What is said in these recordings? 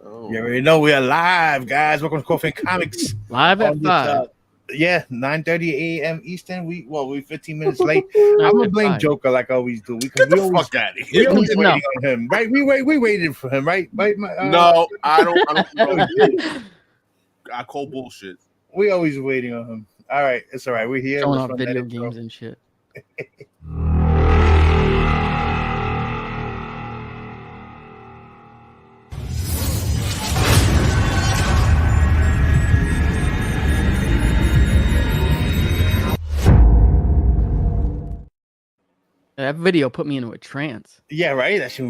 You already know we are live, guys. Welcome to Coffee and Comics. Live at 5. 9:30 a.m. Eastern. We 15 minutes late. I'm gonna blame Joker like I always do. Get the fuck out of here. We always waiting on him, right? We waited for him, right? No, I don't know. I call bullshit. We always waiting on him. All right, it's all right. We're here. Showing off video games and shit. That video put me into a trance. Yeah, right. That should,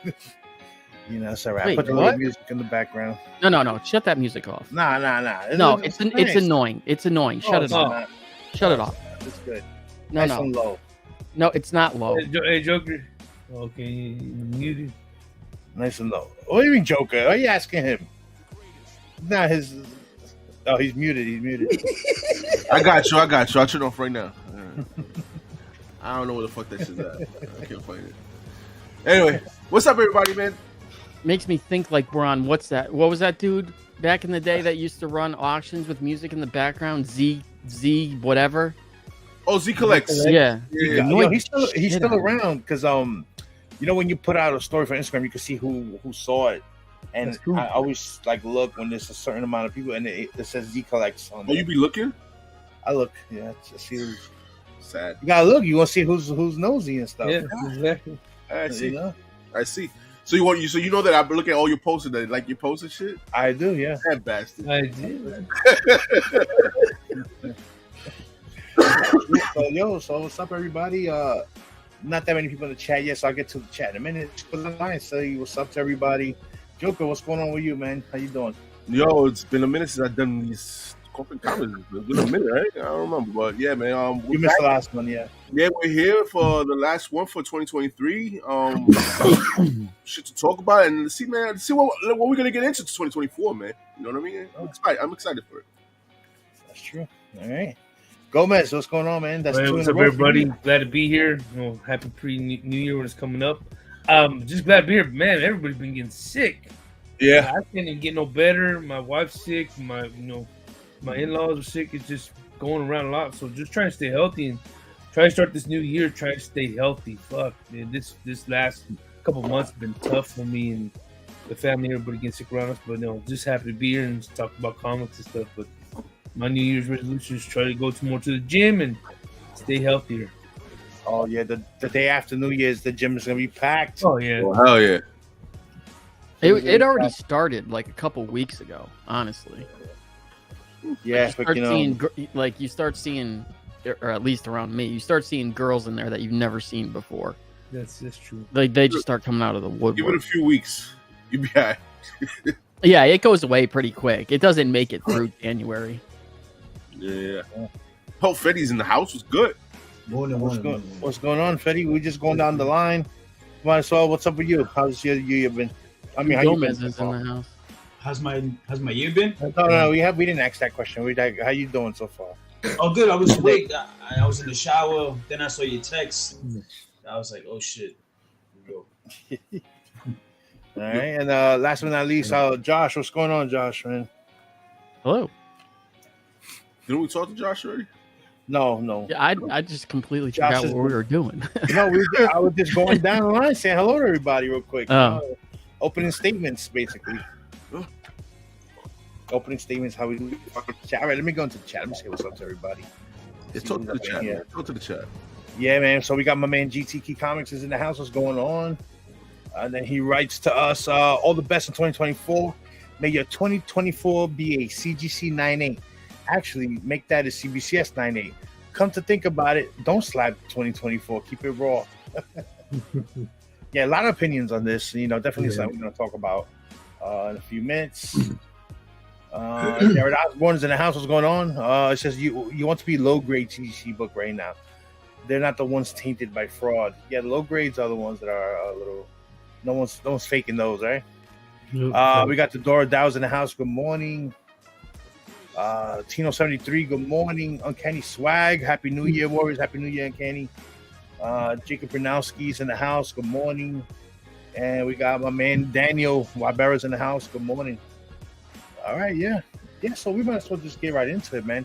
it's all right. Wait, I put the little music in the background. No. Shut that music off. Nah. No, it's annoying. It's annoying. Shut it off. Shut it off. It's good. No. And low. No, it's not low. Hey, Joker. Okay, you muted. Nice and low. What do you mean, Joker? Why are you asking him? Not his. Oh, he's muted. I got you. I'll turn it off right now. I don't know where the fuck that shit's at. I can't find it. Anyway, what's up, everybody, man? Makes me think like we're on what's that? What was that dude back in the day that used to run auctions with music in the background? Z whatever. Oh, Z Collects. Yeah. He's still around because when you put out a story for Instagram, you can see who saw it, and I always look when there's a certain amount of people and it says Z Collects on there. Oh, you be looking? I look, yeah, to see who's sad. You gotta look. You want to see who's nosy and stuff. Yeah, exactly. I see. So you know that I've been looking at all your posts and like your posts and shit. I do, yeah. That bastard. I do. So what's up, everybody? Not that many people in the chat yet, so I'll get to the chat in a minute. Put the line, say what's up to everybody. Joker, what's going on with you, man? How you doing? Yo, it's been a minute since I've done these corporate comments. It's been a minute, right? I don't remember, but yeah, man. You missed the last one, yeah. Yeah, we're here for the last one for 2023. Shit to talk about and see what we're gonna get into 2024, man. You know what I mean? I'm excited for it. That's true. All right. Gomez, what's going on, man? That's what's up, everybody? Glad to be here. Happy pre-New Year when it's coming up. Just glad to be here, man. Everybody's been getting sick. Yeah, I can't even get no better. My wife's sick. My in-laws are sick. It's just going around a lot. So just trying to stay healthy and try to start this new year. Trying to stay healthy. Fuck, man. This last couple months have been tough for me and the family. Everybody getting sick around us, but just happy to be here and just talk about comics and stuff. But my New Year's resolution is try to go more to the gym and stay healthier. Oh yeah, the day after New Year's, the gym is gonna be packed. Oh yeah, hell yeah. It already started like a couple weeks ago, honestly. Yeah, but you start seeing, or at least around me, you start seeing girls in there that you've never seen before. That's true. Like they just start coming out of the woodwork. Give it a few weeks, you'll be high. Yeah, it goes away pretty quick. It doesn't make it through January. Yeah. Hope Fetty's in the house was good. What's going on, Fetty? We're just going down the line. Might as well. What's up with you? How's your year been? I mean, how Gomez you been? Is in the house. How's my year been? No. We didn't ask that question. How you doing so far? Oh, good. I was awake. I was in the shower. Then I saw your text. I was like, oh shit. Here we go. All right, and last but not least, Josh. What's going on, Josh, man? Hello. Didn't we talk to Josh already? No. Yeah, I just completely forgot what we were doing. No, I was just going down the line saying hello to everybody real quick. Opening statements, basically. Opening statements, how we do chat. All right, let me go into the chat. Let me say what's up to everybody. Talk to the chat. Yeah. Talk to the chat. Yeah, man. So we got my man GT Key Comics is in the house. What's going on? And then he writes to us, all the best in 2024. May your 2024 be a CGC 9.8. Actually, make that a CBCS 9.8. Come to think about it, don't slap 2024. Keep it raw. Yeah, a lot of opinions on this. Definitely something we're going to talk about in a few minutes. Erod Osborne's in the house. What's going on? It says you want to be low-grade CGC book right now. They're not the ones tainted by fraud. Yeah, the low grades are the ones that are a little... No one's faking those, right? We got the Dora Dows in the house. Good morning. Tino73, good morning. Uncanny Swag, Happy New Year, Warriors. Happy New Year, Uncanny. Jacob Brunowski's in the house. Good morning. And we got my man Daniel Wabera's in the house. Good morning. All right, yeah. So we might as well just get right into it, man.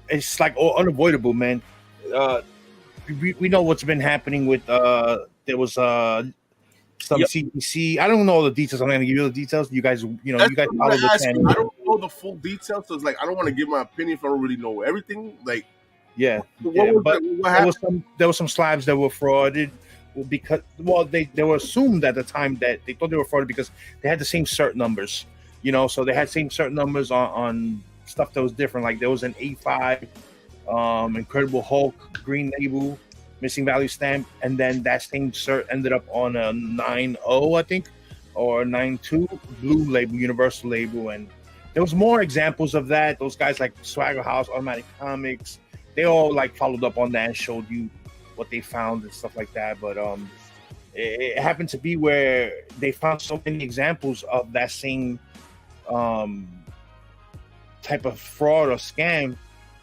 It's like unavoidable, man. We know what's been happening with there was some CDC. I don't know all the details. I'm gonna give you the details. You guys, you guys follow the channel. I don't know the full details, so it's like I don't want to give my opinion if I don't really know everything. Like, yeah. What happened? There were some slabs that were frauded because they were assumed at the time that they thought they were frauded because they had the same cert numbers. So they had same cert numbers on stuff that was different. Like there was an A5, Incredible Hulk green label, missing value stamp, and then that same cert ended up on a 9.0, I think, or 9.2 blue label, universal label, and there was more examples of that. Those guys like Swagger House, Automatic Comics, they all like followed up on that and showed you what they found and stuff like that. But it happened to be where they found so many examples of that same type of fraud or scam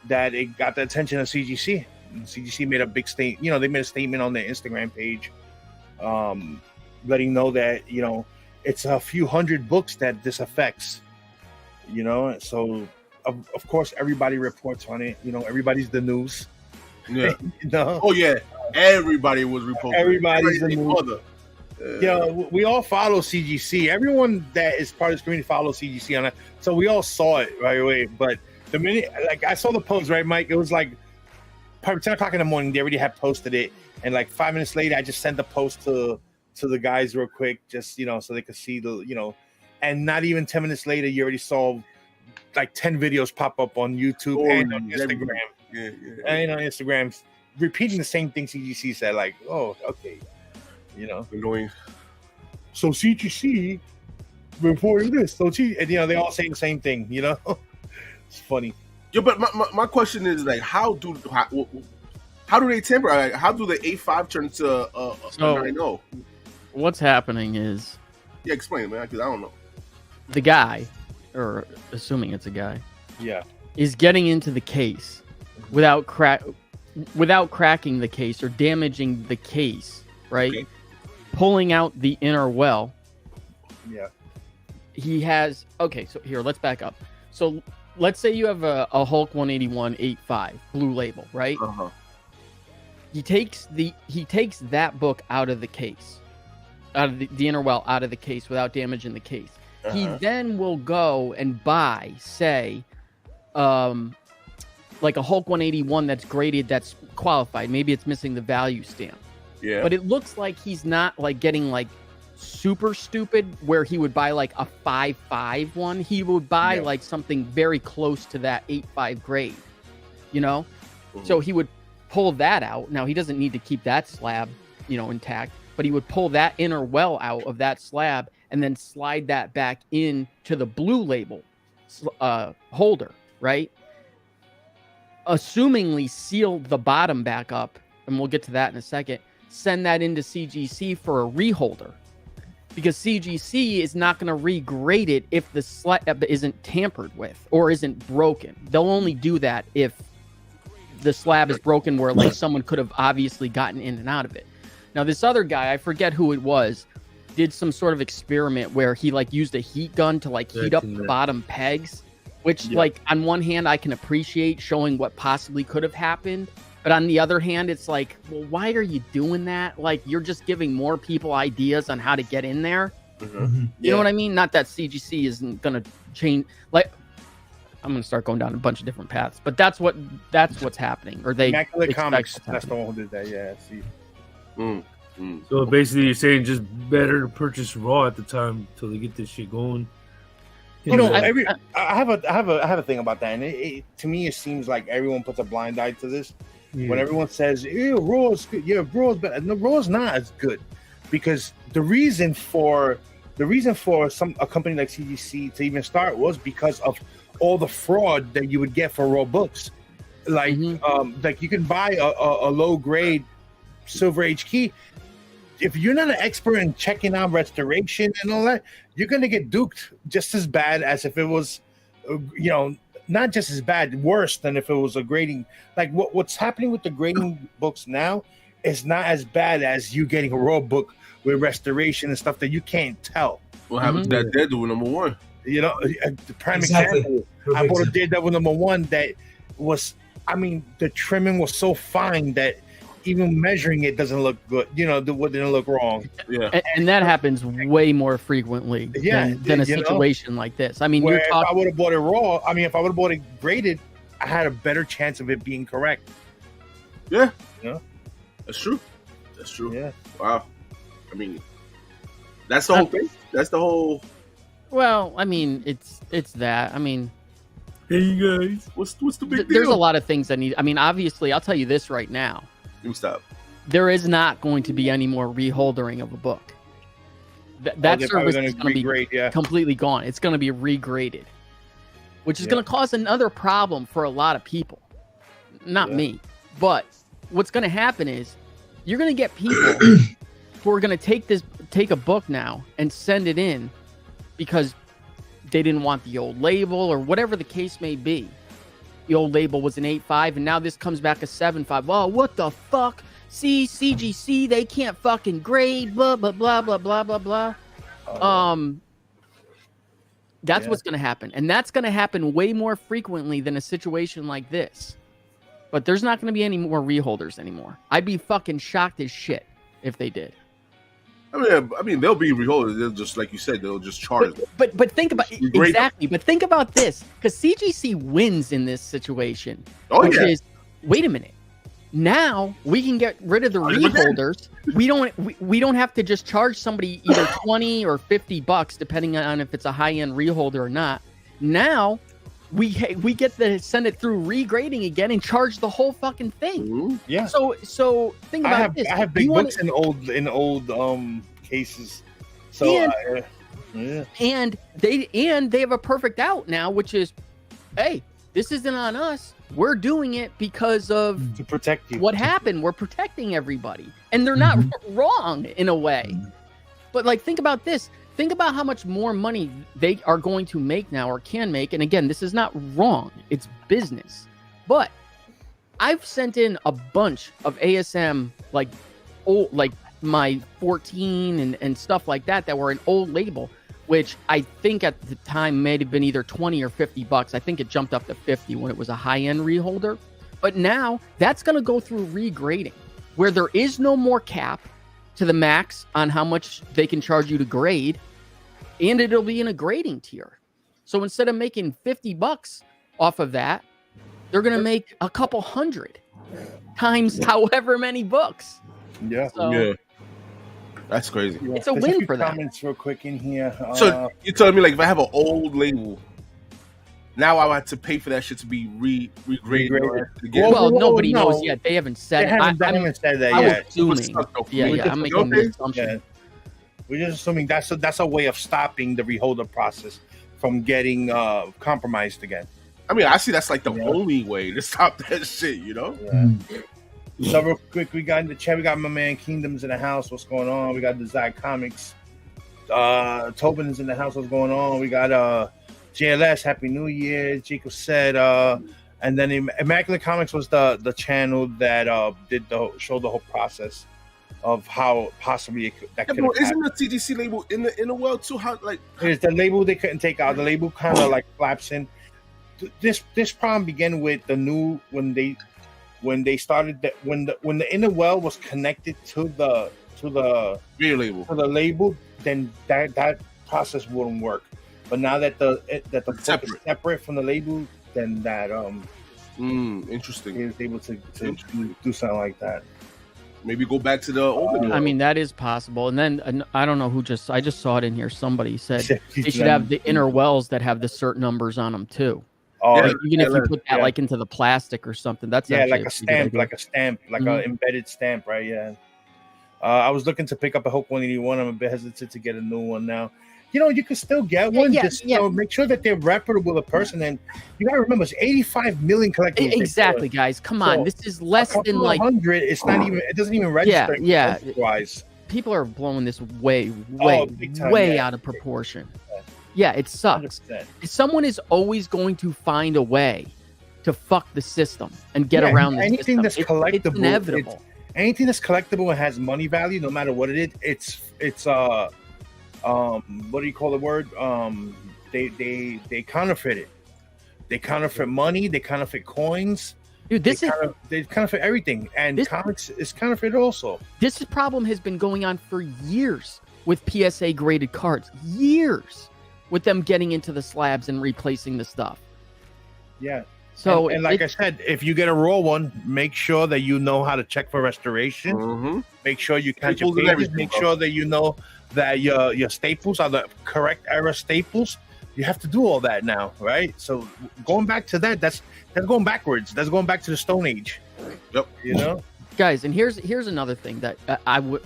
that it got the attention of CGC. And CGC made a big statement. They made a statement on their Instagram page, letting know that it's a few hundred books that this affects. So of course everybody reports on it. Everybody's the news. Yeah. Oh yeah, everybody was reporting. Everybody's the news. We all follow CGC. Everyone that is part of this community follows CGC on it. So we all saw it right away. But the minute, I saw the post, right, Mike? It was like probably 10 o'clock in the morning. They already had posted it. And like 5 minutes later, I just sent the post to the guys real quick, just, so they could see and not even 10 minutes later, you already saw like 10 videos pop up on YouTube and on Instagram. Yeah. And on Instagram, repeating the same thing CGC said, like, oh, okay. Annoying. So CGC reported this. So and they all say the same thing. It's funny. Yeah, but my question is like, how do they tamper? Like, how do the A5 turn into a 9.0? What's happening is, explain, man, because I don't know. The guy, or assuming it's a guy, is getting into the case without cracking the case or damaging the case, right? Okay. Pulling out the inner well. Yeah. He has, so here, let's back up. So let's say you have a Hulk 181 8.5 blue label, right? Uh-huh. He takes that book out of the case, out of the inner well, out of the case without damaging the case. Uh-huh. He then will go and buy, say, like a Hulk 181 that's graded, that's qualified. Maybe it's missing the value stamp. Yeah. But it looks like he's not like getting like super stupid where he would buy like a 5.5 one. He would buy like something very close to that 8.5 grade, Mm-hmm. So he would pull that out. Now he doesn't need to keep that slab, intact, but he would pull that inner well out of that slab and then slide that back into the blue label holder, right? Assumingly seal the bottom back up, and we'll get to that in a second. Send that into CGC for a reholder, because CGC is not going to regrade it if the slab isn't tampered with or isn't broken. They'll only do that if the slab is broken where like someone could have obviously gotten in and out of it. Now this other guy, I forget who it was, did some sort of experiment where he like used a heat gun to like heat up the bottom pegs, which like on one hand I can appreciate, showing what possibly could have happened. But on the other hand, it's like, well, why are you doing that? Like, you're just giving more people ideas on how to get in there. Mm-hmm. You know what I mean? Not that CGC isn't going to change. Like, I'm going to start going down a bunch of different paths. But that's what's happening. Or they Immaculate Comics, that's the one who did that. Yeah, see. So basically, you're saying just better to purchase Raw at the time until they get this shit going. I have a thing about that, and it to me it seems like everyone puts a blind eye to this. When everyone says, Raw is good. Yeah, Raw is better. No, Raw is not as good, because the reason for a company like CGC to even start was because of all the fraud that you would get for Raw books. Like like you can buy a low grade Silver Age key. If you're not an expert in checking out restoration and all that, you're gonna get duped just as bad as if it was, not just as bad, worse than if it was a grading. Like what's happening with the grading books now is not as bad as you getting a Raw book with restoration and stuff that you can't tell. What happened to that Daredevil #1? You know, the prime Exactly. example. Perfect I bought a example. Daredevil #1 that was, I mean, the trimming was so fine that even measuring it doesn't look good. You know, what didn't look wrong. Yeah. And that happens way more frequently than a situation like this. I mean, Where you're if I talking. would have bought it raw, I mean, if I would have bought it graded, I had a better chance of it being correct. Yeah. Yeah. That's true. That's true. Yeah. Wow. I mean, that's the whole thing. That's the whole. Well, I mean, it's that. I mean, Hey guys, what's the big deal? there's a lot of things that need. I mean, obviously, I'll tell you this right now. Let me stop. There is not going to be any more reholdering of a book. That They're probably service is gonna going to be regrade, yeah. completely gone. It's going to be regraded, which is Yeah. going to cause another problem for a lot of people. Not Yeah. me, but what's going to happen is you're going to get people who are going to take a book now and send it in because they didn't want the old label or whatever the case may be. The old label was an 8.5 and now this comes back a 7.5. Oh, what the fuck? See, CGC, they can't fucking grade, blah, blah, blah, blah, blah, blah, blah. That's what's going to happen. And that's going to happen way more frequently than a situation like this. But there's not going to be any more reholders anymore. I'd be fucking shocked as shit if they did. I mean, they'll be reholded. They'll just, like you said, they'll just charge them. But think about Regrade exactly. But think about this, because CGC wins in this situation. Oh, which yeah. is, wait a minute. Now we can get rid of the 100%. reholders. We don't have to just charge somebody either $20 or $50, depending on if it's a high end reholder or not. Now we get to send it through regrading again and charge the whole fucking thing. Mhm. Yeah. So think about this. I have big books in old cases. So yeah. And they have a perfect out now, which is, hey, this isn't on us. We're doing it because of To protect you. what happened. We're protecting everybody, and they're not wrong in a way. But like, think about this. Think about how much more money they are going to make now or can make. And again, this is not wrong. It's business. But I've sent in a bunch of ASM, like my 14 and stuff like that were an old label, which I think at the time may have been either 20 or $50. I think it jumped up to 50 when it was a high-end reholder. But now that's going to go through regrading, where there is no more cap to the max on how much they can charge you to grade, and it'll be in a grading tier. So instead of making $50 off of that, they're going to make a couple hundred times however many books. Yeah. So Yeah. That's crazy. it's a There's win few for them. Comments real quick in here. So you're telling me, like, if I have an old label, now I have to pay for that shit to be regraded Regraded. again? Well, Whoa, nobody no. knows yet. They haven't said they it. haven't I'm said that I was yet. assuming. Yeah, We yeah. just- I'm making the okay. assumption. Yeah. We're just assuming that's a way of stopping the reholder process from getting compromised again. I mean, I see that's like the Yeah. only way to stop that shit, you know? So real quick, we got in the chat. We got my man Kingdoms in the house. What's going on? We got the Zai Comics. Tobin is in the house. What's going on? We got JLS. Happy New Year. Jacob said. And then Immaculate Comics was the channel that did show the whole process of how possibly that Yeah, could. but isn't the TGC label in the world too? How, like, There's the label they couldn't take out. The label kind of like flaps in. This problem began with the new when they started that when the inner well was connected to the real label? label, then that process wouldn't work. But now that the book is separate from the label, then that Interesting. is able to do something like that. Maybe go back to the old. I mean, that is possible. And then I don't know who I just saw it in here. Somebody said they should Then- have the inner wells that have the certain numbers on them too. Oh, Yeah, Like, even if you put that yeah. like into the plastic or something, that's yeah, actually like a pretty good stamp, idea. like Mhm. an embedded stamp, right? Yeah. I was looking to pick up a Hulk 181. I'm a bit hesitant to get a new one now. You know, you can still get one. Yeah, just yeah. You know, make sure that they're reputable a person. And you got to remember, it's 85 million collectibles. Exactly, guys. Come on, So, this is less A couple than like 100. It's not even. It doesn't even register. Yeah. Wise. people are blowing this way big time, yeah. out of proportion. Yeah, it sucks. 100%. Someone is always going to find a way to fuck the system and get around the anything system. that's It's collectible. inevitable. anything that's collectible and has money value, no matter what it is, it's what do you call the word? They counterfeit it. They counterfeit money. They counterfeit coins. Dude, they counterfeit everything, and comics is counterfeit also. This problem has been going on for years with PSA graded cards. Years with them getting into the slabs and replacing the stuff. Yeah. So and like I said, if you get a raw one, make sure that you know how to check for restoration. Mm-hmm. Make sure you count your pages. Make sure that you know that your staples are the correct era staples. You have to do all that now, right? So going back to that's going backwards. That's going back to the Stone Age. Yep. You know, guys, and here's another thing that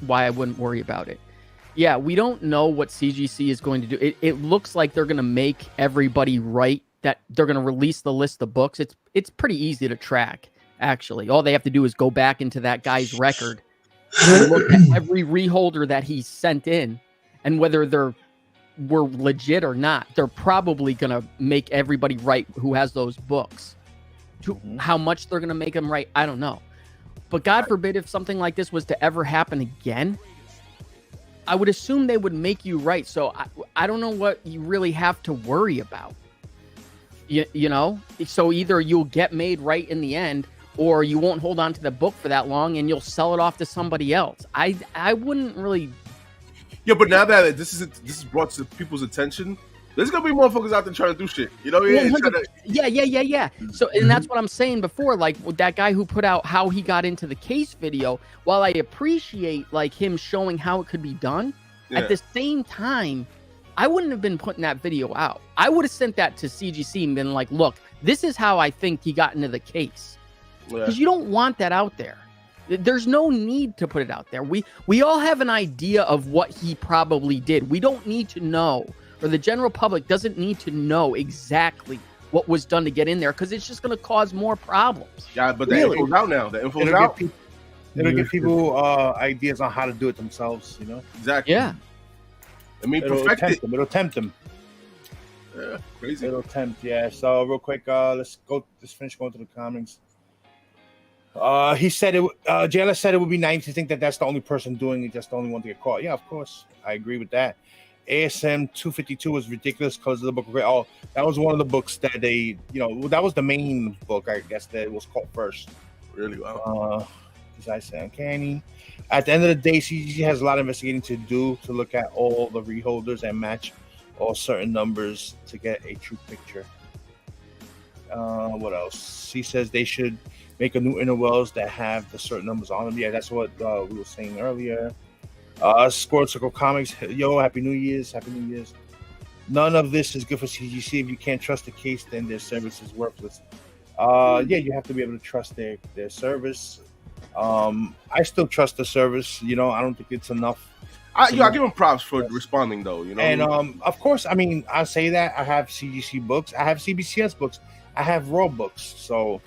why I wouldn't worry about it. Yeah, we don't know what CGC is going to do. It looks like they're going to make everybody right. That they're going to release the list of books. It's pretty easy to track. Actually, all they have to do is go back into that guy's record and look at every reholder that he sent in, and whether were legit or not. They're probably going to make everybody right who has those books. How much they're going to make them right, I don't know. But God forbid if something like this was to ever happen again, I would assume they would make you right. So I don't know what you really have to worry about. You know, so either you'll get made right in the end, or you won't hold on to the book for that long and you'll sell it off to somebody else. I wouldn't really. Yeah, but now that this is brought to people's attention, there's gonna be motherfuckers out there trying to do shit. You know, Yeah. So, and that's what I'm saying before. Like with that guy who put out how he got into the case video. While I appreciate like him showing how it could be done, at the same time, I wouldn't have been putting that video out. I would have sent that to CGC and been like, look, this is how I think he got into the case. Because you don't want that out there. There's no need to put it out there. We all have an idea of what he probably did. We don't need to know, or the general public doesn't need to know exactly what was done to get in there, because it's just going to cause more problems. Yeah, but the info's out now. The info's out. It'll give people ideas on how to do it themselves, you know? Exactly. Yeah. I mean, It'll tempt them. Yeah, crazy. It'll tempt, yeah. So real quick, let's finish going through the comics. He said JLS said it would be nice to think that that's the only person doing it, just the only one to get caught. Yeah, of course, I agree with that. ASM 252 was ridiculous because of the book. Oh, that was one of the books that they, that was the main book, I guess, that it was caught first. Really? Wow. As I said, uncanny. At the end of the day, CGC has a lot of investigating to do to look at all the reholders and match all certain numbers to get a true picture. What else? He says they should make a new inner wells that have the certain numbers on them. Yeah, that's what we were saying earlier. Squared Circle Comics. Yo, Happy New Year's. Happy New Year's. None of this is good for CGC. If you can't trust the case, then their service is worthless. Yeah, you have to be able to trust their service. I still trust the service. I don't think it's enough. I give them props for responding, though. And of course, I mean, I say that I have CGC books, I have CBCS books, I have raw books. So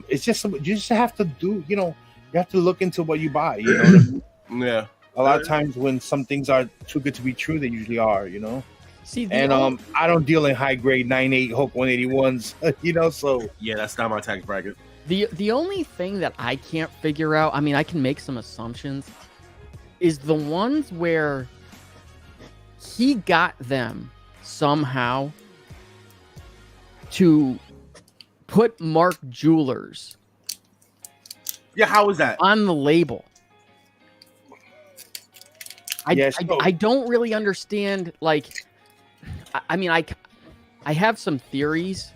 it's just you just have to do. You have to look into what you buy. You know what I mean? Yeah. A lot of times when some things are too good to be true, they usually are. See, I don't deal in high grade 9.8 Hook 181s. So yeah, that's not my tax bracket. The only thing that I can't figure out, I mean, I can make some assumptions, is the ones where he got them somehow to put Mark Jewelers. Yeah, how is that on the label? I don't really understand. Like, I mean, I have some theories,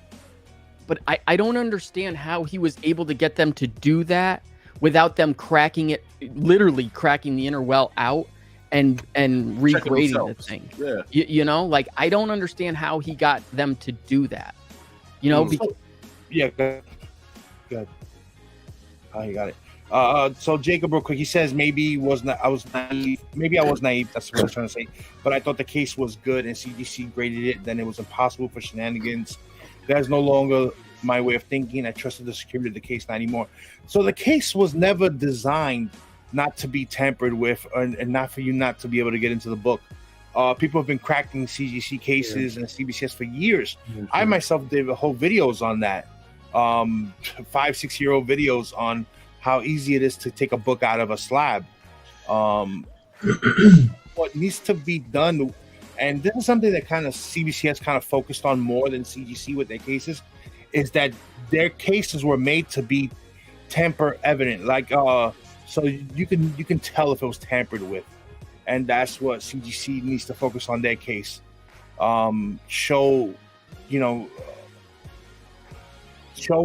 but I don't understand how he was able to get them to do that without them cracking it, literally cracking the inner well out and regrading the thing. Yeah. Like, I don't understand how he got them to do that. Yeah, good. Oh, you got it. So Jacob, real quick, he says maybe I was naive. Maybe I was naive. That's what I was trying to say. But I thought the case was good, and CGC graded it. Then it was impossible for shenanigans. That's no longer my way of thinking. I trusted the security of the case not anymore. So the case was never designed not to be tampered with, and not for you not to be able to get into the book. People have been cracking CGC cases and CBCS for years. Mm-hmm. I myself did whole videos on that, 5-6 year old videos on how easy it is to take a book out of a slab. What needs to be done, and this is something that kind of CBC has kind of focused on more than CGC with their cases, is that their cases were made to be tamper evident, like so you can tell if it was tampered with, and that's what CGC needs to focus on their case. Show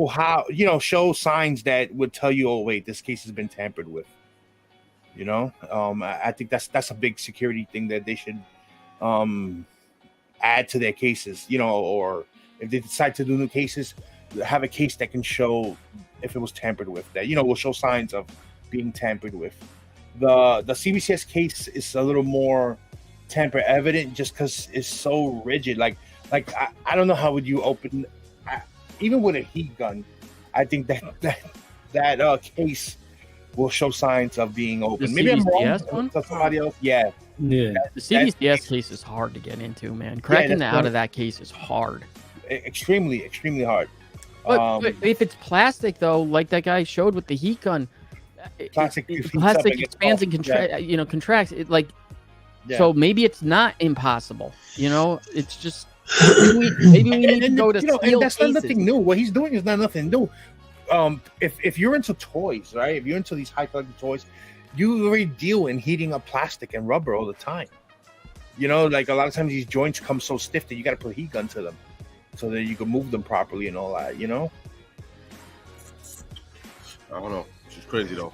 how, show signs that would tell you, oh wait, this case has been tampered with. I think that's a big security thing that they should add to their cases, or if they decide to do new cases, have a case that can show if it was tampered with, that will show signs of being tampered with. The CBCS case is a little more tamper evident just because it's so rigid. Like I don't know how would you open, even with a heat gun. I think that case will show signs of being open. Maybe I'm wrong. To somebody else, yeah. The CBCS case is hard to get into, man. Cracking out of that case is hard. Extremely, extremely hard. But if it's plastic, though, like that guy showed with the heat gun, plastic expands and contracts. It so maybe it's not impossible. It's just maybe we need to go to and that's not nothing new. What he's doing is not nothing new. If you're into toys, right? If you're into these high collector toys, you already deal in heating up plastic and rubber all the time. Like a lot of times these joints come so stiff that you got to put a heat gun to them so that you can move them properly and all that. I don't know. It's just crazy though.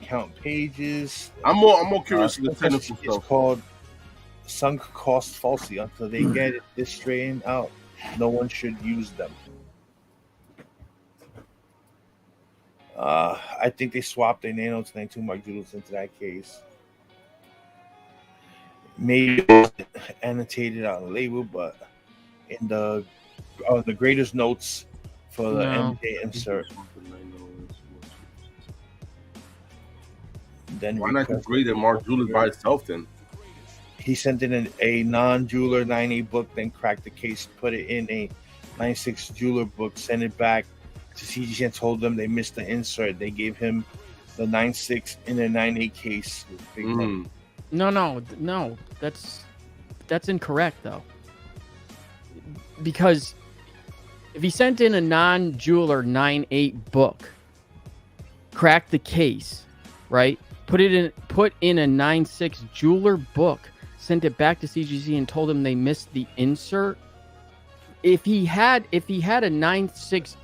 Count pages. I'm more curious in the technical stuff. It's called sunk cost falsely. Until they get this straightened out, no one should use them. I think they swapped their Nano to 92 Mark Jules into that case. Maybe annotated on the label, but in the grader's notes for the MJ insert. Then why not just grade Mark Jules by itself then? He sent in a non-jeweler 9A book, then cracked the case, put it in a 9.6 jeweler book, sent it back to CGC and told them they missed the insert. They gave him the 9.6 in a 9.8 case. No, that's incorrect though. Because if he sent in a non-jeweler 9.8 book, cracked the case, right? Put in a 9.6 jeweler book, sent it back to CGC and told him they missed the insert. If he had a 9.6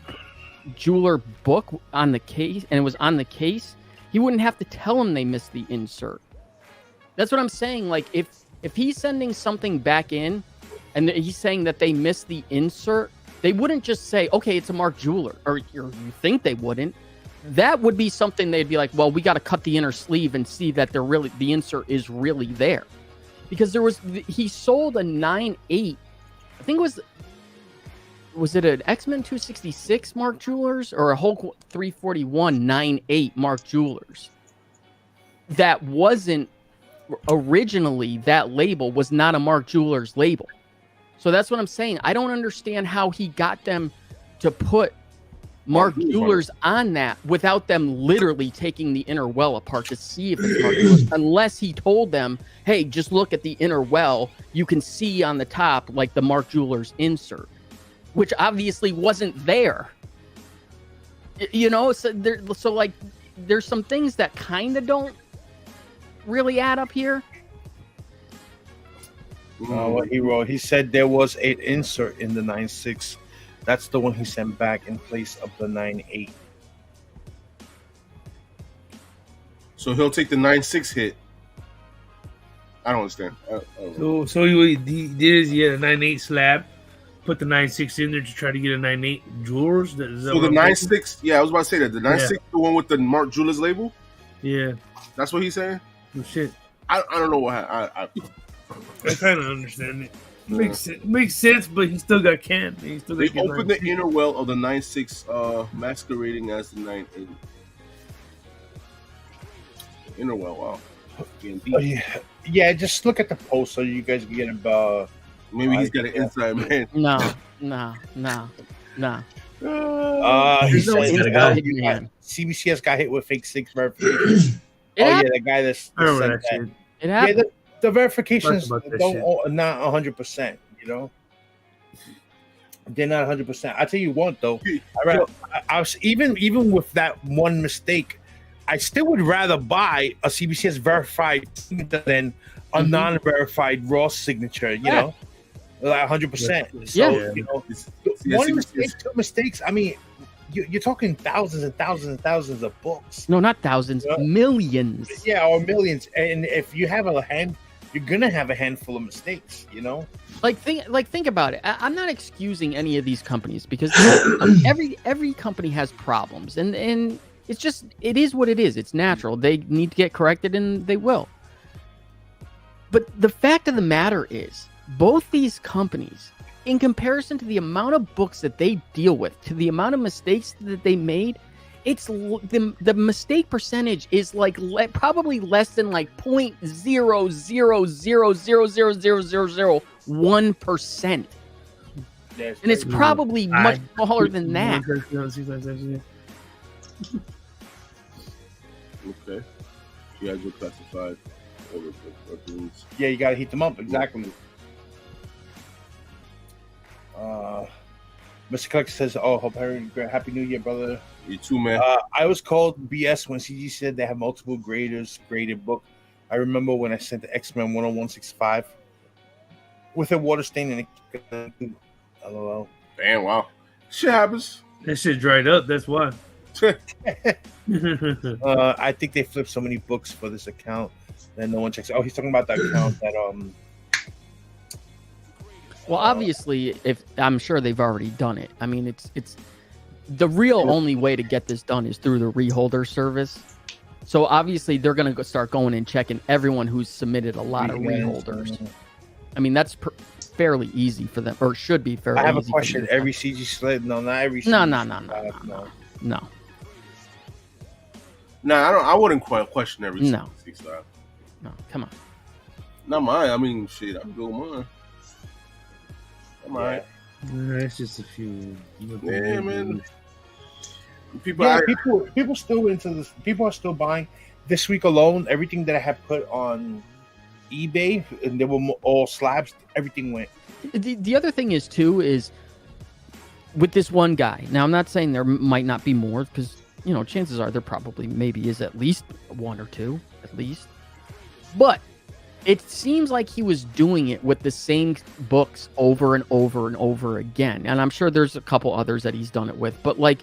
jeweler book on the case and it was on the case, he wouldn't have to tell him they missed the insert. That's what I'm saying. Like if he's sending something back in and he's saying that they missed the insert, they wouldn't just say, okay, it's a Mark Jeweler, or you think they wouldn't. That would be something they'd be like, well, we got to cut the inner sleeve and see that the insert is really there. Because he sold a 9.8, I think was it an X-Men 266 Mark Jewelers or a Hulk 341 9.8 Mark Jewelers? That wasn't originally, that label was not a Mark Jewelers label. So that's what I'm saying. I don't understand how he got them to put Mark Jewelers on that without them literally taking the inner well apart to see if it's Mark Jewelers, unless he told them, hey, just look at the inner well. You can see on the top like the Mark Jewelers insert, which obviously wasn't there. So like there's some things that kind of don't really add up here. What he wrote, he said there was an insert in the 9.6. That's the one he sent back in place of the 9.8. So he'll take the 9.6 hit. I don't understand. I don't know. So he did is he had a 9.8 slab, put the 9.6 in there to try to get a 9.8 Jewelers. So the 9.6, yeah, I was about to say that the 9.6, the one with the Mark Jewelers label. Yeah, that's what he's saying. Oh, shit. I don't know what I kind of understand it. Makes sense, but he still got canned. They opened the inner well of the 9.6, masquerading as the 9.8. Inner well, wow. Yeah, just look at the post so you guys can get about. Maybe he's got an inside man. No. He There's no said inside guy. man. CBCS got hit with fake 6 verification. It Oh yeah, happened. the guy that's I remember sent that that. shit. It Yeah, happened. the verifications Talked about that don't not 100%. You know, they're not 100%. I tell you what, though, I was even with that one mistake, I still would rather buy a CBCS verified signature than a Mhm. non-verified raw signature. You Yeah. know, like 100%. So Yeah. you know, Yeah, one CBCS. mistake, 2 mistakes. I mean, you're talking thousands and thousands and thousands of books. No, not thousands, Yeah. millions. Yeah, or millions. And if you have a hand, you're gonna have a handful of mistakes. You know. Think about it. I'm not excusing any of these companies because every company has problems, and it's just it is what it is. It's natural. They need to get corrected, and they will. But the fact of the matter is, both these companies, in comparison to the amount of books that they deal with, to the amount of mistakes that they made, it's the mistake percentage is like probably less than like 0.000000001%, and it's probably much smaller than that. Okay. You guys were classified. Yeah, you gotta heat them up. Exactly. Mr. Clark says, "Oh, hope happy New Year, brother." You too, man. I was called BS when CG said they have multiple graders graded book. I remember when I sent the X-Men 10165 with a water stain in it. LOL. Damn, wow. Shit happens. That shit dried up. That's why. I think they flipped so many books for this account that no one checks. Oh, he's talking about that account that Well, obviously, if I'm sure they've already done it. I mean, it's the real only way to get this done is through the reholder service. So obviously, they're going to start going and checking everyone who's submitted a lot of reholders. I mean, that's fairly easy for them, or should be fairly easy. I have a question. Every CG sled? No, not every. No. Nah, I wouldn't question every No. slide. No, come on. Not mine. I mean, shit, I'm doing mine. I'm alright. It's just a few. Yeah, man. People, Yeah, people still into this. People are still buying. This week alone, everything that I had put on eBay, and they were all slabs. Everything went. The other thing is too is with this one guy. Now, I'm not saying there might not be more because chances are there probably maybe is at least one or two at least, but it seems like he was doing it with the same books over and over and over again. And I'm sure there's a couple others that he's done it with, but like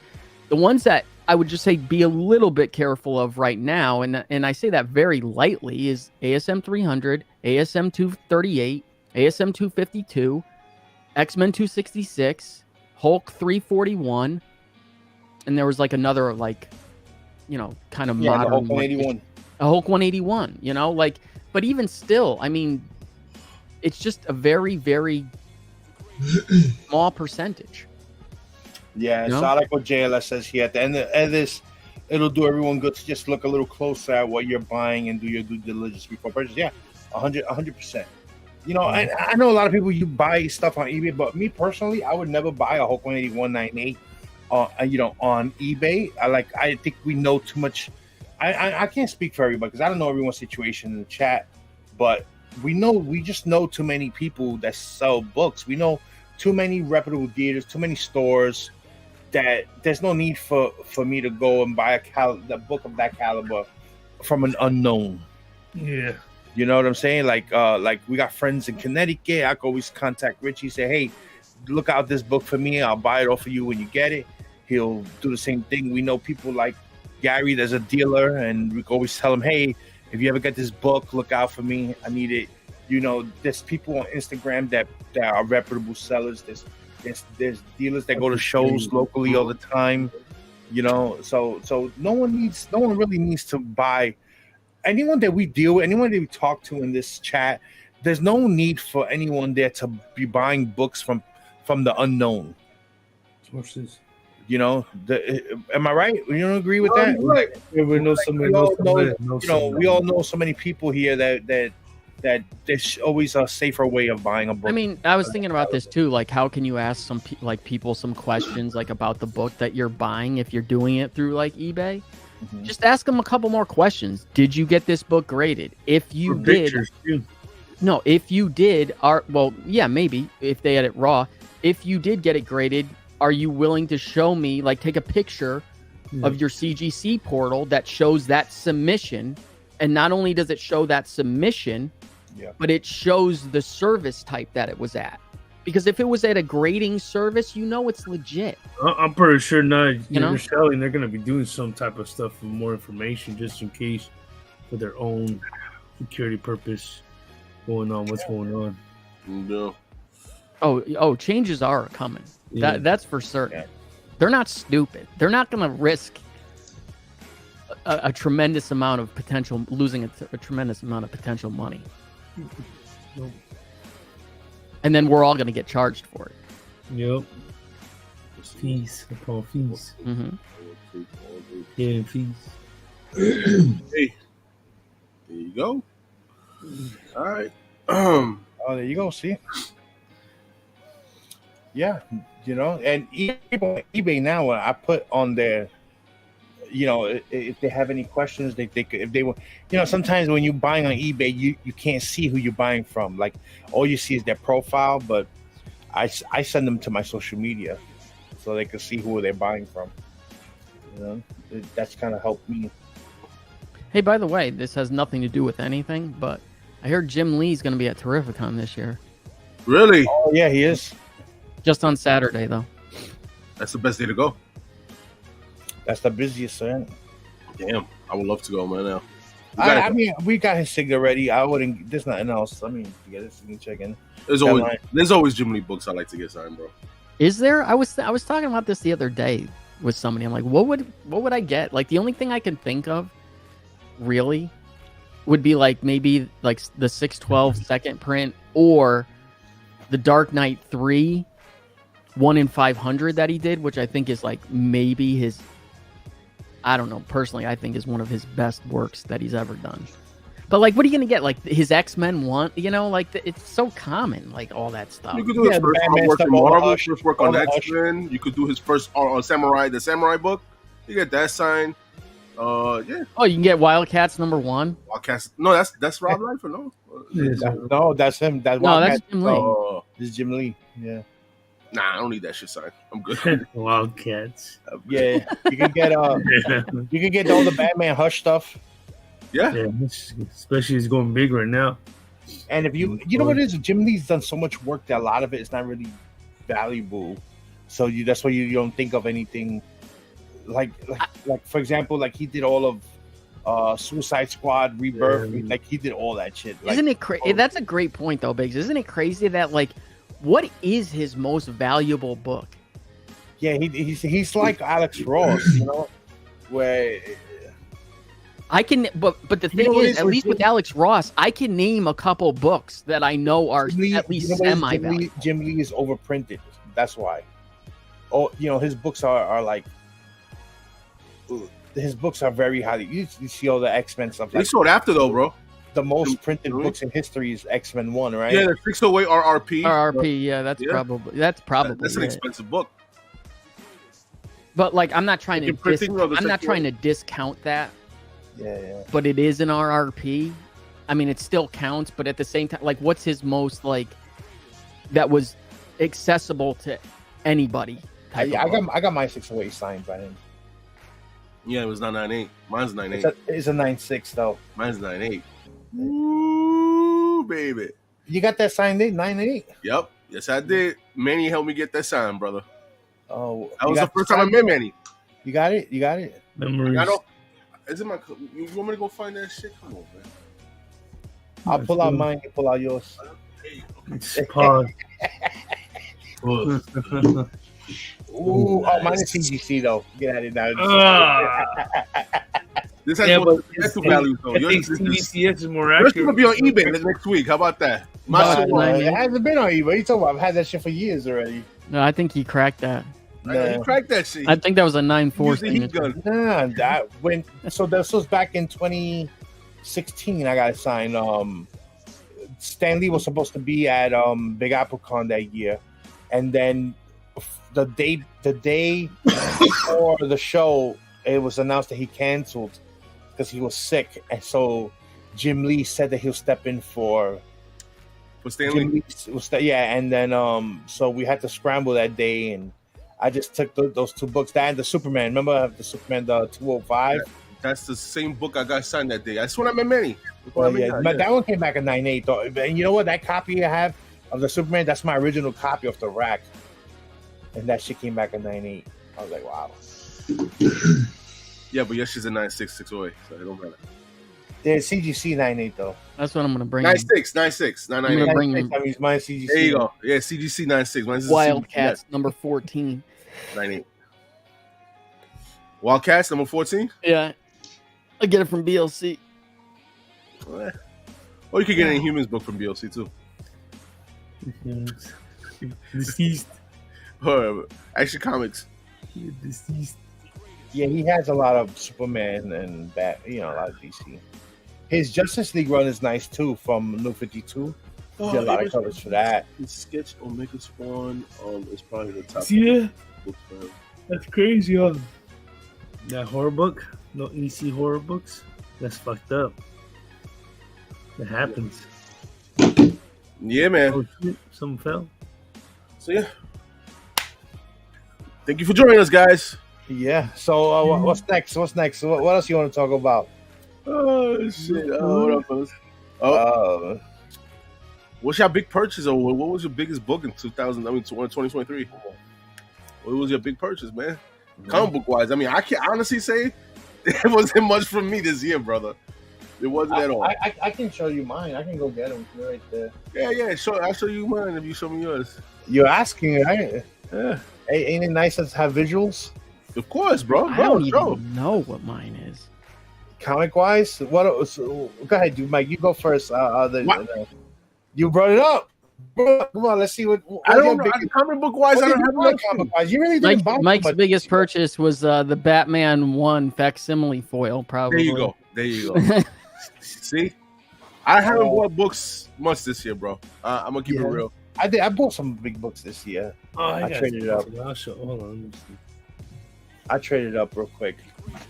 the ones that I would just say be a little bit careful of right now, and I say that very lightly, is ASM 300, ASM 238, ASM 252, X-Men 266, Hulk 341, and there was like another kind of modern Hulk 181. A Hulk 181, but even still, I mean, it's just a very, very small percentage. Yeah, it's not like what JLS says here. At the end of this, it'll do everyone good to just look a little closer at what you're buying and do your due diligence before purchase. Yeah, 100%. I know a lot of people, you buy stuff on eBay, but me personally, I would never buy a Hulk 181.98 on eBay. I think we know too much. I can't speak for everybody because I don't know everyone's situation in the chat, but we just know too many people that sell books. We know too many reputable theaters, too many stores, that there's no need for me to go and buy the book of that caliber from an unknown. Yeah. You know what I'm saying? Like we got friends in Connecticut. I can always contact Richie, say, hey, look out this book for me. I'll buy it off of you when you get it. He'll do the same thing. We know people like Gary, there's a dealer, and we can always tell him, hey, if you ever get this book, look out for me. I need it. There's people on Instagram that are reputable sellers. There's dealers that go to shows locally all the time. So no one really needs to buy. Anyone that we deal with, anyone that we talk to in this chat, there's no need for anyone there to be buying books from the unknown Sources. Am I right? You don't agree with that? Right. Yeah, we know somebody. We all know so many people here that that there's always a safer way of buying a book. I mean, I was thinking about this too. Like, how can you ask some people some questions like about the book that you're buying if you're doing it through like eBay? Mhm. Just ask them a couple more questions. Did you get this book graded? If you For did, pictures, too. no. If you did, yeah, maybe if they had it raw. If you did get it graded, are you willing to show me, like, take a picture of your CGC portal that shows that submission? And not only does it show that submission, but it shows the service type that it was at. Because if it was at a grading service, you know it's legit. I'm pretty sure now, You know? selling, they're going to be doing some type of stuff for more information, just in case, for their own security purpose. What's going on? No. Oh, changes are coming. Yeah. That's for certain. Yeah. They're not stupid. They're not going to risk a tremendous amount of potential, losing a tremendous amount of potential money. Nope. And then we're all going to get charged for it. Yep. Fees upon fees. Mm-hmm. Yeah, fees. Hey, there you go. All right. Oh, there you go. See, yeah, you know, and eBay now, I put on there, you know, if they have any questions, they could, if they were, you know, sometimes when you're buying on eBay, you can't see who you're buying from. Like, all you see is their profile, but I send them to my social media so they can see who they're buying from. You know, that's kind of helped me. Hey, by the way, this has nothing to do with anything, but I heard Jim Lee's going to be at Terrificon this year. Really? Oh yeah, he is. Just on Saturday, though. That's the best day to go. That's the busiest, man. Damn, I would love to go, man. Now, I mean, we got his sig already. I wouldn't. There's nothing else. I mean, to get his signature again. there's always Jim Lee books I like to get signed, bro. Is there? I was talking about this the other day with somebody. I'm like, what would I get? Like, the only thing I can think of, really, would be like maybe like the 612 second print or the Dark Knight 3 1 in 500 that he did, which I think is like maybe his, I don't know, personally I think is one of his best works that he's ever done. But like, what are you gonna get? Like his X-Men 1, you know, like it's so common, like all that stuff. You could do his first Batman work in stuff, all the Marvel, Hush, first work all on the Hush. X-Men. You could do his first the Samurai book. You get that signed. Yeah. Oh, you can get Wildcats #1. Wildcats. No, that's Rob Liefeld, no? No, that's him. That's No, that's Wildcat. Jim Lee. This is Jim Lee. Yeah. Nah, I don't need that shit signed. I'm good. Wildcats. Yeah, you can get all the Batman Hush stuff. Yeah. Yeah, especially he's going big right now. And if you know what it is, Jim Lee's done so much work that a lot of it is not really valuable. So that's why you don't think of anything like for example, like he did all of Suicide Squad, Rebirth. Yeah. Like he did all that shit. Like, Isn't it crazy? That's a great point, though, Biggs. Isn't it crazy that, like, what is his most valuable book? yeah, he's like Alex Ross, you know, where I can, but the You know thing what is, is at least with Alex Ross, I can name a couple books that I know are Jim Lee, at least you know what it is? semi-valuable. Jim Lee is overprinted. That's why. Oh, you know, his books are like, his books are very highly. You see all the X-Men stuff. They Like, sold after though, bro. the most printed Really? books in history is X-Men 1, right? Yeah, the 608 RRP. RRP, yeah, that's Yeah. probably That's an it. expensive book. But like, I'm not trying to You're printing on the I'm not second trying to discount that, Yeah. but it is an RRP. I mean, it still counts, but at the same time, like, what's his most, like, that was accessible to anybody? I type of book? got my 608 signed by him. Yeah, it was not 9.8. Mine's 9.8. It's a 9.6 though. Mine's 9.8. Ooh, baby. You got that signed in 9.8? Yep. Yes, I did. Manny helped me get that signed, brother. Oh, That you was the got first time I signed? met Manny. You got it. You got it. Memories. I don't. Is it my? You want me to go find that shit? Come on, man. I'll pull out mine. You pull out yours. Pod. Ooh, oh, mine is CGC though. Get out of it Ah. This has Yeah, more but sentimental value, though. I think Yours is CBCS is more yours accurate. gonna be on eBay next week. How about that? My shit No, was- it hasn't been on eBay. You talking about? I've had that shit for years already. No, I think he cracked that. He cracked that shit. I think that was a 9.4 Used the heat signature. gun. Nah, that when so this was back in 2016. I got it signed. Stan Lee was supposed to be at Big Apple Con that year, and then the day before the show, it was announced that he canceled because he was sick, and so Jim Lee said that he'll step in for Stanley. And then so we had to scramble that day, and I just took those two books. That and the Superman. Remember I have the Superman, the 205. That's the same book I got signed that day. That's when I met Manny. But that one came back in 98 though. And you know what? That copy I have of the Superman, that's my original copy off the rack. And that shit came back in 98. I was like, wow. Yeah, but yes, she's a 96, 608, so it don't matter. There's CGC 98 though. That's what I'm gonna bring. 96, I'm gonna bring him. I mean, my CGC. There you go. Yeah, CGC 96. Mine's Wildcats number 14. 98. Wildcats number 14. Yeah, I get it from BLC. Or you could get an Humans book from BLC too. Deceased. Or Action Comics. Deceased. Yeah, he has a lot of Superman and a lot of DC. His Justice League run is nice too from New 52. He did a lot of covers for that. His sketch Omega Spawn is probably the top. Yeah, book for him. that's crazy. That horror book, no EC horror books. That's fucked up. It happens. Yeah, man. Oh shit! Something fell. So yeah. Thank you for joining us, guys. Yeah. So what's next? What else you want to talk about? Oh shit! What up, fellas? What's your big purchase, or what was your biggest book in 2023? What was your big purchase, man? Comic book wise, I mean, I can honestly say it wasn't much for me this year, brother. It wasn't at all. I can show you mine. I can go get them right there. Yeah. I'll show you mine if you show me yours. You're asking, right? Yeah. Ain't it nice to have visuals? Of course, bro. I don't even know what mine is. Comic wise, go ahead, Mike. You go first. You brought it up. Come on, let's see what I don't know. Comic book wise, I don't have no comic wise. You really didn't buy Mike's biggest purchase was the Batman 1 facsimile foil, probably. There you go. See, I haven't bought books much this year, bro. I'm gonna keep it real. I bought some big books this year. I traded it up. Hold on. I traded up real quick.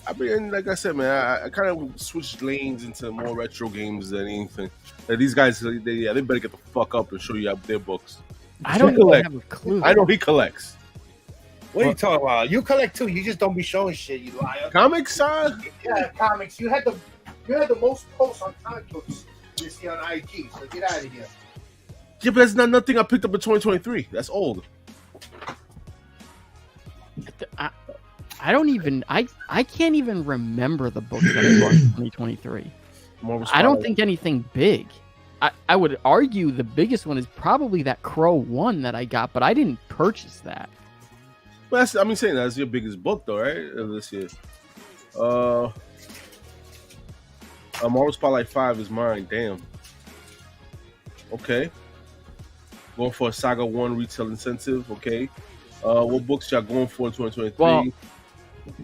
I mean, like I said, man, I kind of switched lanes into more retro games than anything. Like, these guys, they better get the fuck up and show you their books. I don't even have a clue. I know he collects. What are you talking about? You collect too. You just don't be showing shit, you liar. Comics, Yeah, comics. You had the most posts on comic books this year on IG. So get out of here. Yeah, but that's not nothing I picked up in 2023. That's old. I don't even. I can't even remember the book that I bought in 2023. I don't think anything big. I would argue the biggest one is probably that Crow 1 that I got, but I didn't purchase that. But saying that's your biggest book though, right? Of this year. Marvel Spotlight 5 is mine. Damn. Okay. Going for a Saga 1 retail incentive. Okay. What books y'all going for in 2023? Well,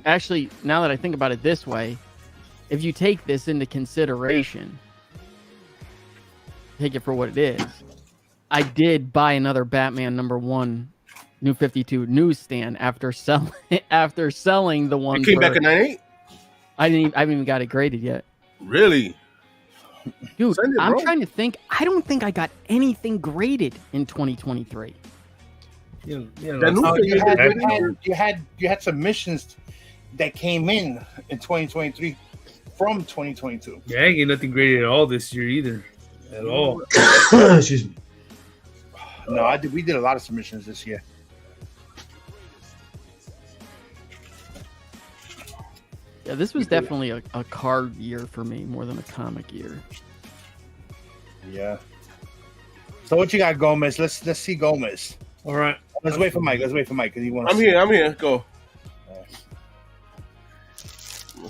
actually, now that I think about it this way, if you take this into consideration, take it for what it is, I did buy another Batman #1 New 52 newsstand after selling the one. It came back in 98? I haven't even got it graded yet. Really? Dude, I'm trying to think. I don't think I got anything graded in 2023. You had submissions that came in 2023 from 2022. Yeah, I ain't get nothing graded at all this year either. At all. Excuse me. No, we did a lot of submissions this year. Yeah, this was definitely a card year for me more than a comic year. Yeah. So what you got, Gomez? Let's see Gomez. All right. Let's wait for Mike. Because he wants. I'm here. Go.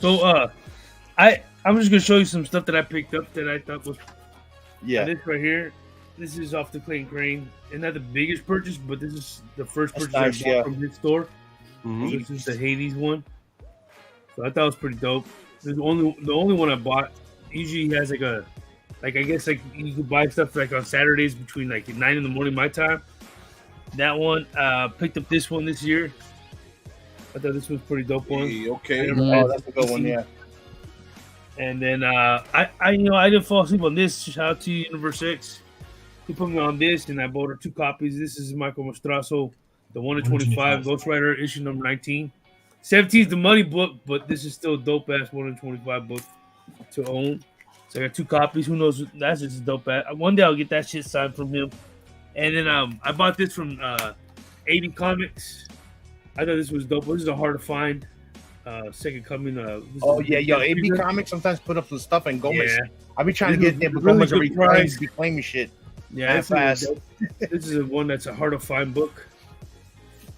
So I'm just gonna show you some stuff that I picked up that I thought was. Yeah. This right here. This is off the Clayton Crane, and not the biggest purchase, but this is the first purchase nice, I bought from his store. Mm-hmm. This is the Hades one. So I thought it was pretty dope. This is the only one I bought. Usually he has like a Like I guess like you could buy stuff like on Saturdays between like 9 in the morning my time. That one, picked up this one this year. I thought this was pretty dope one. Okay. Oh, that's a good one. Yeah. And then I didn't fall asleep on this. Shout out to Universe X. He put me on this, and I bought her 2 copies. This is Michael Mastrasso, the 1 in 25 Ghost Rider issue number 19. 17 is the money book, but this is still a dope ass 1 in 25 book to own. So I got 2 copies. Who knows? That's just a dope ass. One day I'll get that shit signed from him. And then I bought this from 80 Comics. I thought this was dope. This is a hard to find. Second Coming. AB Comics sometimes put up some stuff in Gomez. Yeah. I be trying to This get is there, but really Gomez good already price. be claiming shit. Yeah, That fast. this is one that's a hard to find book.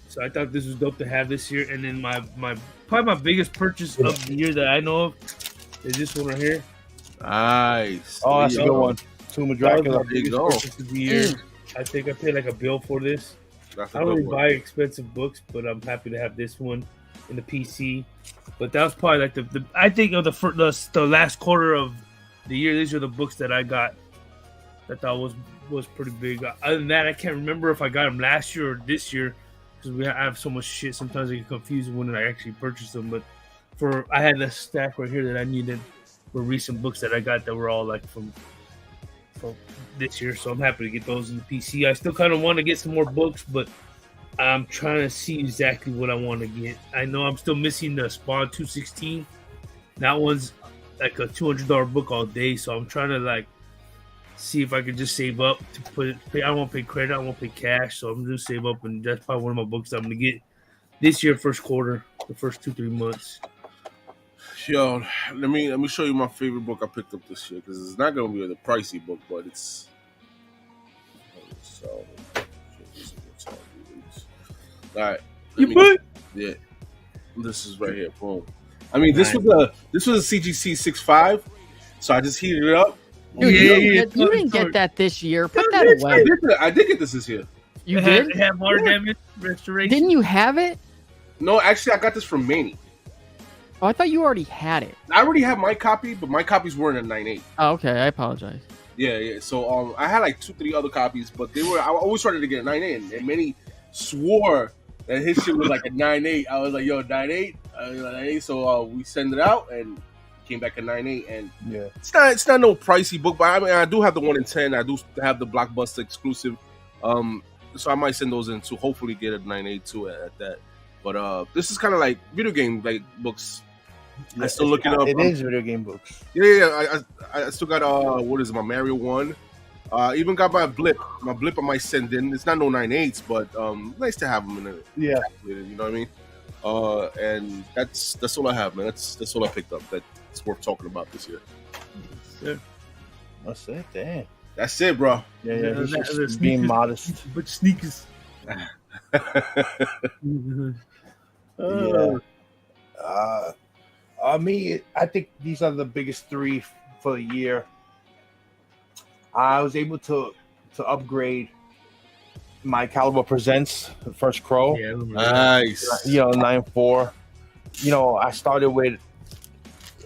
So I thought this was dope to have this year. And then my probably my biggest purchase of the year that I know of is this one right here. Nice. Oh, that's a There you good go. one. Tomb of That was Dracula. my biggest purchase of the year. I think I paid like a bill for this. That's a I don't good really one. buy expensive books, but I'm happy to have this one in the PC. But that was probably like the I think of the last quarter of the year. These are the books that I got that I thought was pretty big. Other than that, I can't remember if I got them last year or this year because I have so much shit. Sometimes I get confused when I actually purchase them. But I had this stack right here that I needed were recent books that I got that were all like from this year. So I'm happy to get those in the PC. I still kind of want to get some more books, but I'm trying to see exactly what I want to get. I know I'm still missing the Spawn 216. That one's like a $200 book all day, so I'm trying to like see if I can just save up to put it. I don't want to pay credit, I won't pay cash, so I'm just save up, and that's probably one of my books I'm gonna get this year, first quarter, the first 2-3 months. Yo, let me show you my favorite book I picked up this year because it's not gonna be the pricey book, but it's. So, all right. Yeah, this is right here. Boom. I mean, this was a CGC 6.5, so I just heated it up. Dude, Yeah, you didn't get that this year. Put that away. I did get this year. You It did? had water damage restoration. Didn't you have it? No, actually, I got this from Manny. Oh, I thought you already had it. I already have my copy, but my copies weren't a 9.8. Oh, okay. I apologize. Yeah. So I had like 2-3 other copies, but I always wanted to get a 9.8, and Manny swore that his shit was like a 9.8. I was like, yo, 9.8? 9.8. So we send it out and came back at 9.8, and Yeah. it's not no pricey book, but I mean I do have the 1 in 10. I do have the Blockbuster exclusive. So I might send those in to hopefully get a 9.8 too at that. But this is kind of like video game like books. I still look it up. It is video game books. Yeah. I still got what is it, my Mario 1. Even got my blip. My blip I might send in. It's not no 9.8s, but nice to have them in it. Yeah. You know what I mean? And that's all I have, man. That's all I picked up. That's worth talking about this year. Yeah. That's it. Damn. That's it, bro. Yeah. He's That's just being modest. But sneakers. Yeah. I think these are the biggest 3 for the year. I was able to upgrade my Caliber Presents, the first Crow. Yeah, I remember that. Nice. 9.4. I started with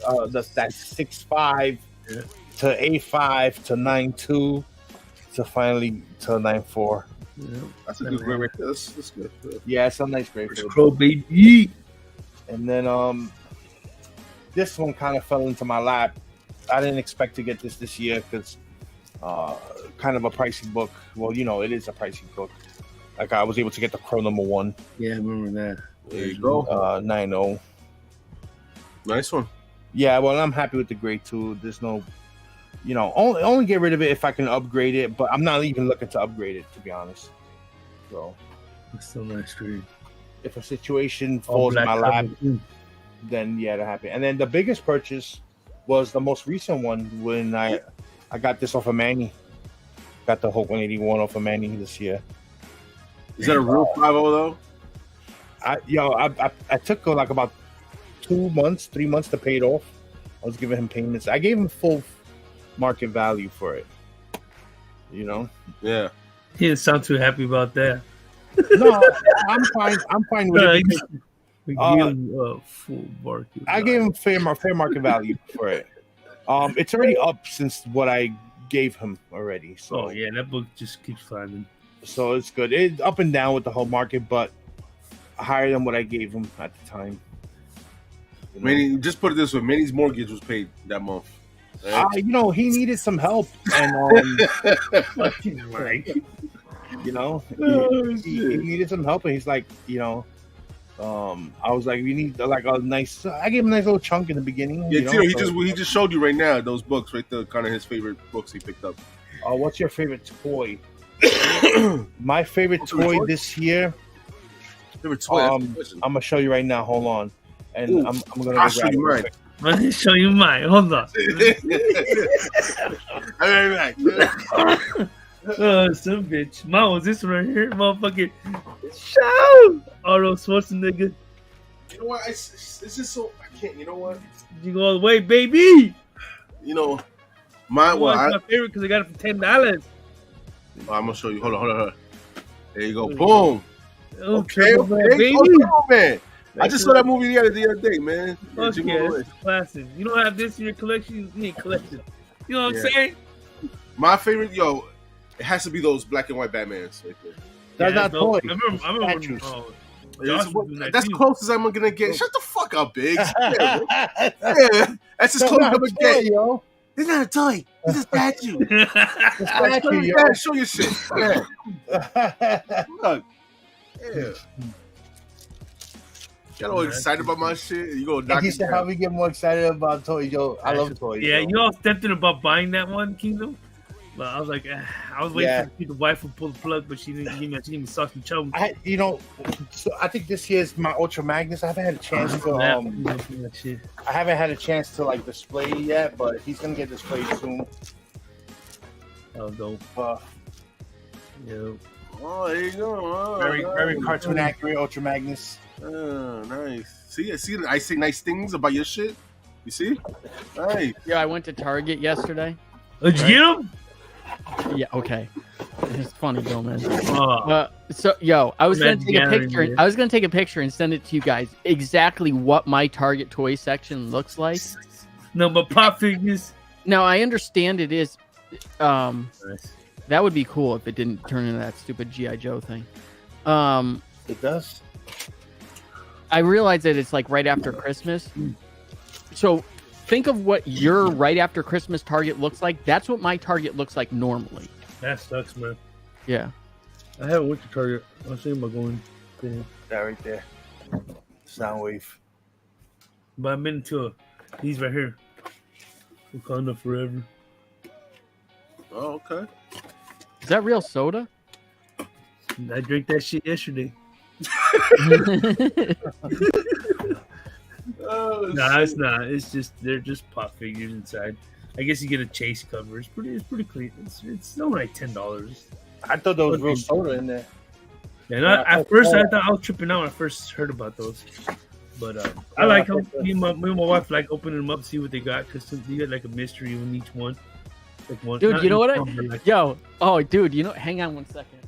that 6.5 Yeah. to 8.5 to 9.2 to finally to 9.4. Yeah. That's a good grade right there. That's good. Yeah, it's a nice grade. First for the Crow, book. baby. And then this one kind of fell into my lap. I didn't expect to get this year because kind of a pricey book. Well, it is a pricey book. Like I was able to get the Crow number 1, Yeah, I remember that. There you go. 9.0. Nice one. Yeah, well, I'm happy with the grade too. There's no, only get rid of it if I can upgrade it. But I'm not even looking to upgrade it, to be honest. So That's so nice, green. if a situation falls in my lap, then yeah, they're happy. And then the biggest purchase was the most recent one when I got this off of Manny. Got the Hulk 181 off of Manny this year. Is that a real 5.0 though? I took like about 3 months to pay it off. I was giving him payments. I gave him full market value for it. Yeah. He didn't sound too happy about that. No, I'm fine. I'm fine with it. Because We give him full market. I gave him fair market value for it. It's already up since what I gave him already. So Oh yeah, that book just keeps climbing. So it's good. It's up and down with the whole market, but higher than what I gave him at the time. You know? Manny, just put it this way: Manny's mortgage was paid that month. You know, he needed some help, and Right. you know, he needed some help, and he's like, you know, I was like, we need like a nice. I gave him a nice little chunk in the beginning. Yeah, you know, Tito, he just showed you right now those books right there, kind of his favorite books he picked up. What's your favorite toy? My favorite toy this year. Favorite toy? I'm gonna show you right now. Hold on, and I'm gonna. I'll show you mine. Let me show you mine. Hold on. I'll be right back. Some bitch. Mine was this one right here, motherfucking shout. Arnold Schwarzenegger. You know what? It's just so I can't. You know what? You go all the way, baby. You know, my my favorite because I got it for $10. I'm gonna show you. Hold on. There you go. Boom. Okay, baby. Oh, man. I just saw that movie the other day, man. Fuck yeah, it's classic. You don't have this in your collection, you need collection. You know what I'm saying? My favorite, it has to be those black and white Batmans right there. That's not toys. I remember. That's close as I'm gonna get. Shut the fuck up, Biggs. Yeah, that's as close as I'm gonna get. Yo. It's not a toy. It's a statue. Show your shit. Yeah. Look. Yeah. Get all excited about my shit. You go knock He said how we get more excited about toys, yo. I love toys. Yeah, yo. you all tempted about buying that one, Kingdom. But I was like, I was waiting for the wife to pull the plug, but she didn't give me. She gave me sauce and chum. So I think this year's my Ultra Magnus. I haven't had a chance to. I haven't had a chance to like display it yet, but he's gonna get displayed soon. Oh, dope. Yeah. Oh, there you go. Very cartoon accurate Ultra Magnus. Oh, nice. See, I say nice things about your shit. You see? Nice. Yeah, I went to Target yesterday. Did you get him? Yeah, okay. It's funny, though, man. Oh. I was gonna take a picture. I was gonna take a picture and send it to you guys. Exactly what my Target toy section looks like. No, but pop figures. Now I understand it is. Nice. That would be cool if it didn't turn into that stupid G.I. Joe thing. It does. I realize that it's like right after Christmas. So think of what your right after Christmas Target looks like. That's what my Target looks like normally. That sucks, man. Yeah. I haven't went to Target. I was thinking about going. That right there. Soundwave. But I'm into these right here. Wakanda Forever. Oh, okay. Is that real soda? I drank that shit yesterday. No, it's not. It's just they're just pop figures inside. I guess you get a chase cover. It's pretty clean. It's only like $10. I thought there was real soda in there. Yeah, at first I thought I was tripping out when I first heard about those. But I like them. Me and my wife like opening them up, see what they got, because you get like a mystery in each one. Like one. Dude, you know what? Dude, you know. Hang on 1 second.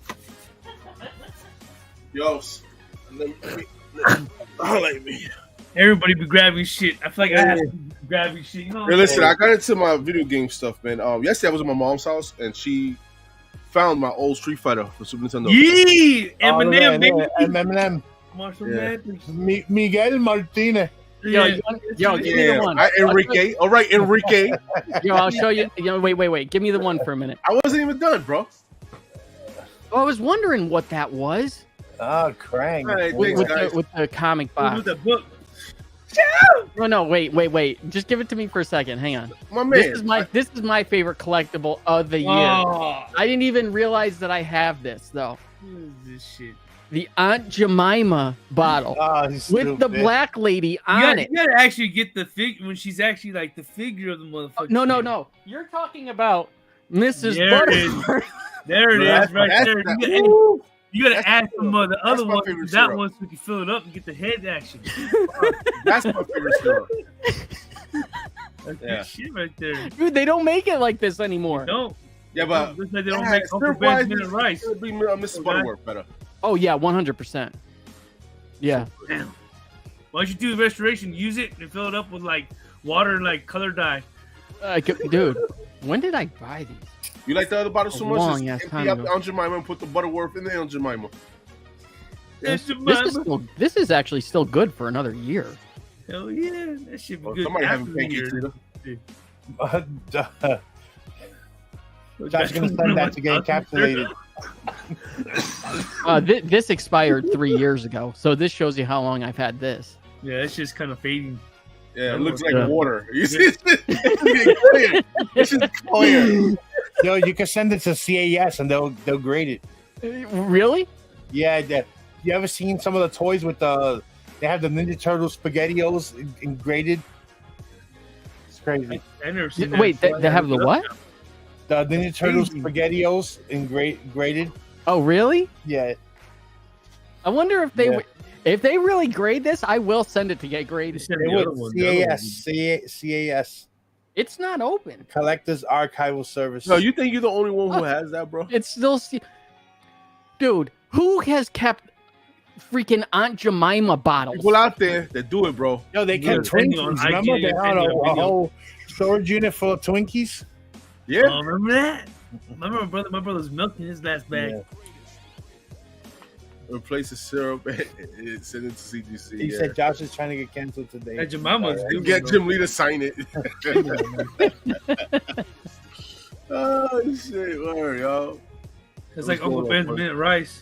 Yo, highlight me. Everybody be grabbing shit. I feel like I have to be grabbing shit. You know Hey, listen, I got into my video game stuff, man. Yesterday I was at my mom's house and she found my old Street Fighter for Super Nintendo. Yeah, Eminem, baby. Eminem. Marshall Mathers. Miguel Martinez. Yo, give me the one. Enrique. All right, Enrique. Yo, I'll show you. Wait. Give me the one for a minute. I wasn't even done, bro. Oh, I was wondering what that was. Oh, Krang. Right, With the comic box. With the book. No, wait. Just give it to me for a second. Hang on. My man. This is my favorite collectible of the year. Oh. I didn't even realize that I have this though. What is this shit? The Aunt Jemima bottle with the black lady on it. You gotta actually get the figure when she's actually like the figure of the motherfucker. No. You're talking about Mrs. There it is. Butterworth. There it is, right there. You gotta add some of the other one. That one so we can fill it up and get the head action. That's my favorite syrup. That's good shit right there. Dude, they don't make it like this anymore. Don't. Yeah, but they don't make Uncle Ben's Mint Rice. It'll be Mrs. Butterworth better. Oh yeah, 100%. Yeah. Damn. Why don't you do the restoration? Use it and fill it up with like water and like color dye. Dude, When did I buy these? You like the other bottle so much? Long Just ass empty time out the ago. Aunt Jemima and put the Butterworth in there, Aunt Jemima. This is actually still good for another year. Hell yeah, that should be Well, good. somebody after having the pancakes year. either. Josh's gonna send that to get encapsulated. This expired 3 years ago, so this shows you how long I've had this. Yeah, it's just kind of fading. Yeah, it looks like Yeah. water. You see, it's just clear. It's just clear. Yo, you can send it to CAS and they'll grade it. Really? Yeah, you ever seen some of the toys with they have the Ninja Turtle SpaghettiOs graded? It's crazy. I never seen that. Wait, they have the what? The Ninja Turtles Crazy. SpaghettiOs graded. Oh, really? Yeah. I wonder if they Yeah. if they really grade this, I will send it to get graded. Send They the would. other one, the other one. CAS. It's not open. Collectors Archival Service. No, you think you're the only one who has that, bro? It's still, dude. Who has kept freaking Aunt Jemima bottles? People out there that do it, bro. Yo, they Yeah, kept send on Twinkies. Remember IG, they had send a me a video. whole storage unit full of Twinkies? Yeah. Oh, remember that? Remember my brother's milking his last bag. Yeah. Replace the syrup and send it to CGC. He yeah. said Josh is trying to get canceled today. That Jemima's And good. get one, Jim Lee to sign it. Oh shit, word, yo. It's like What's Uncle going Ben's on, mint rice.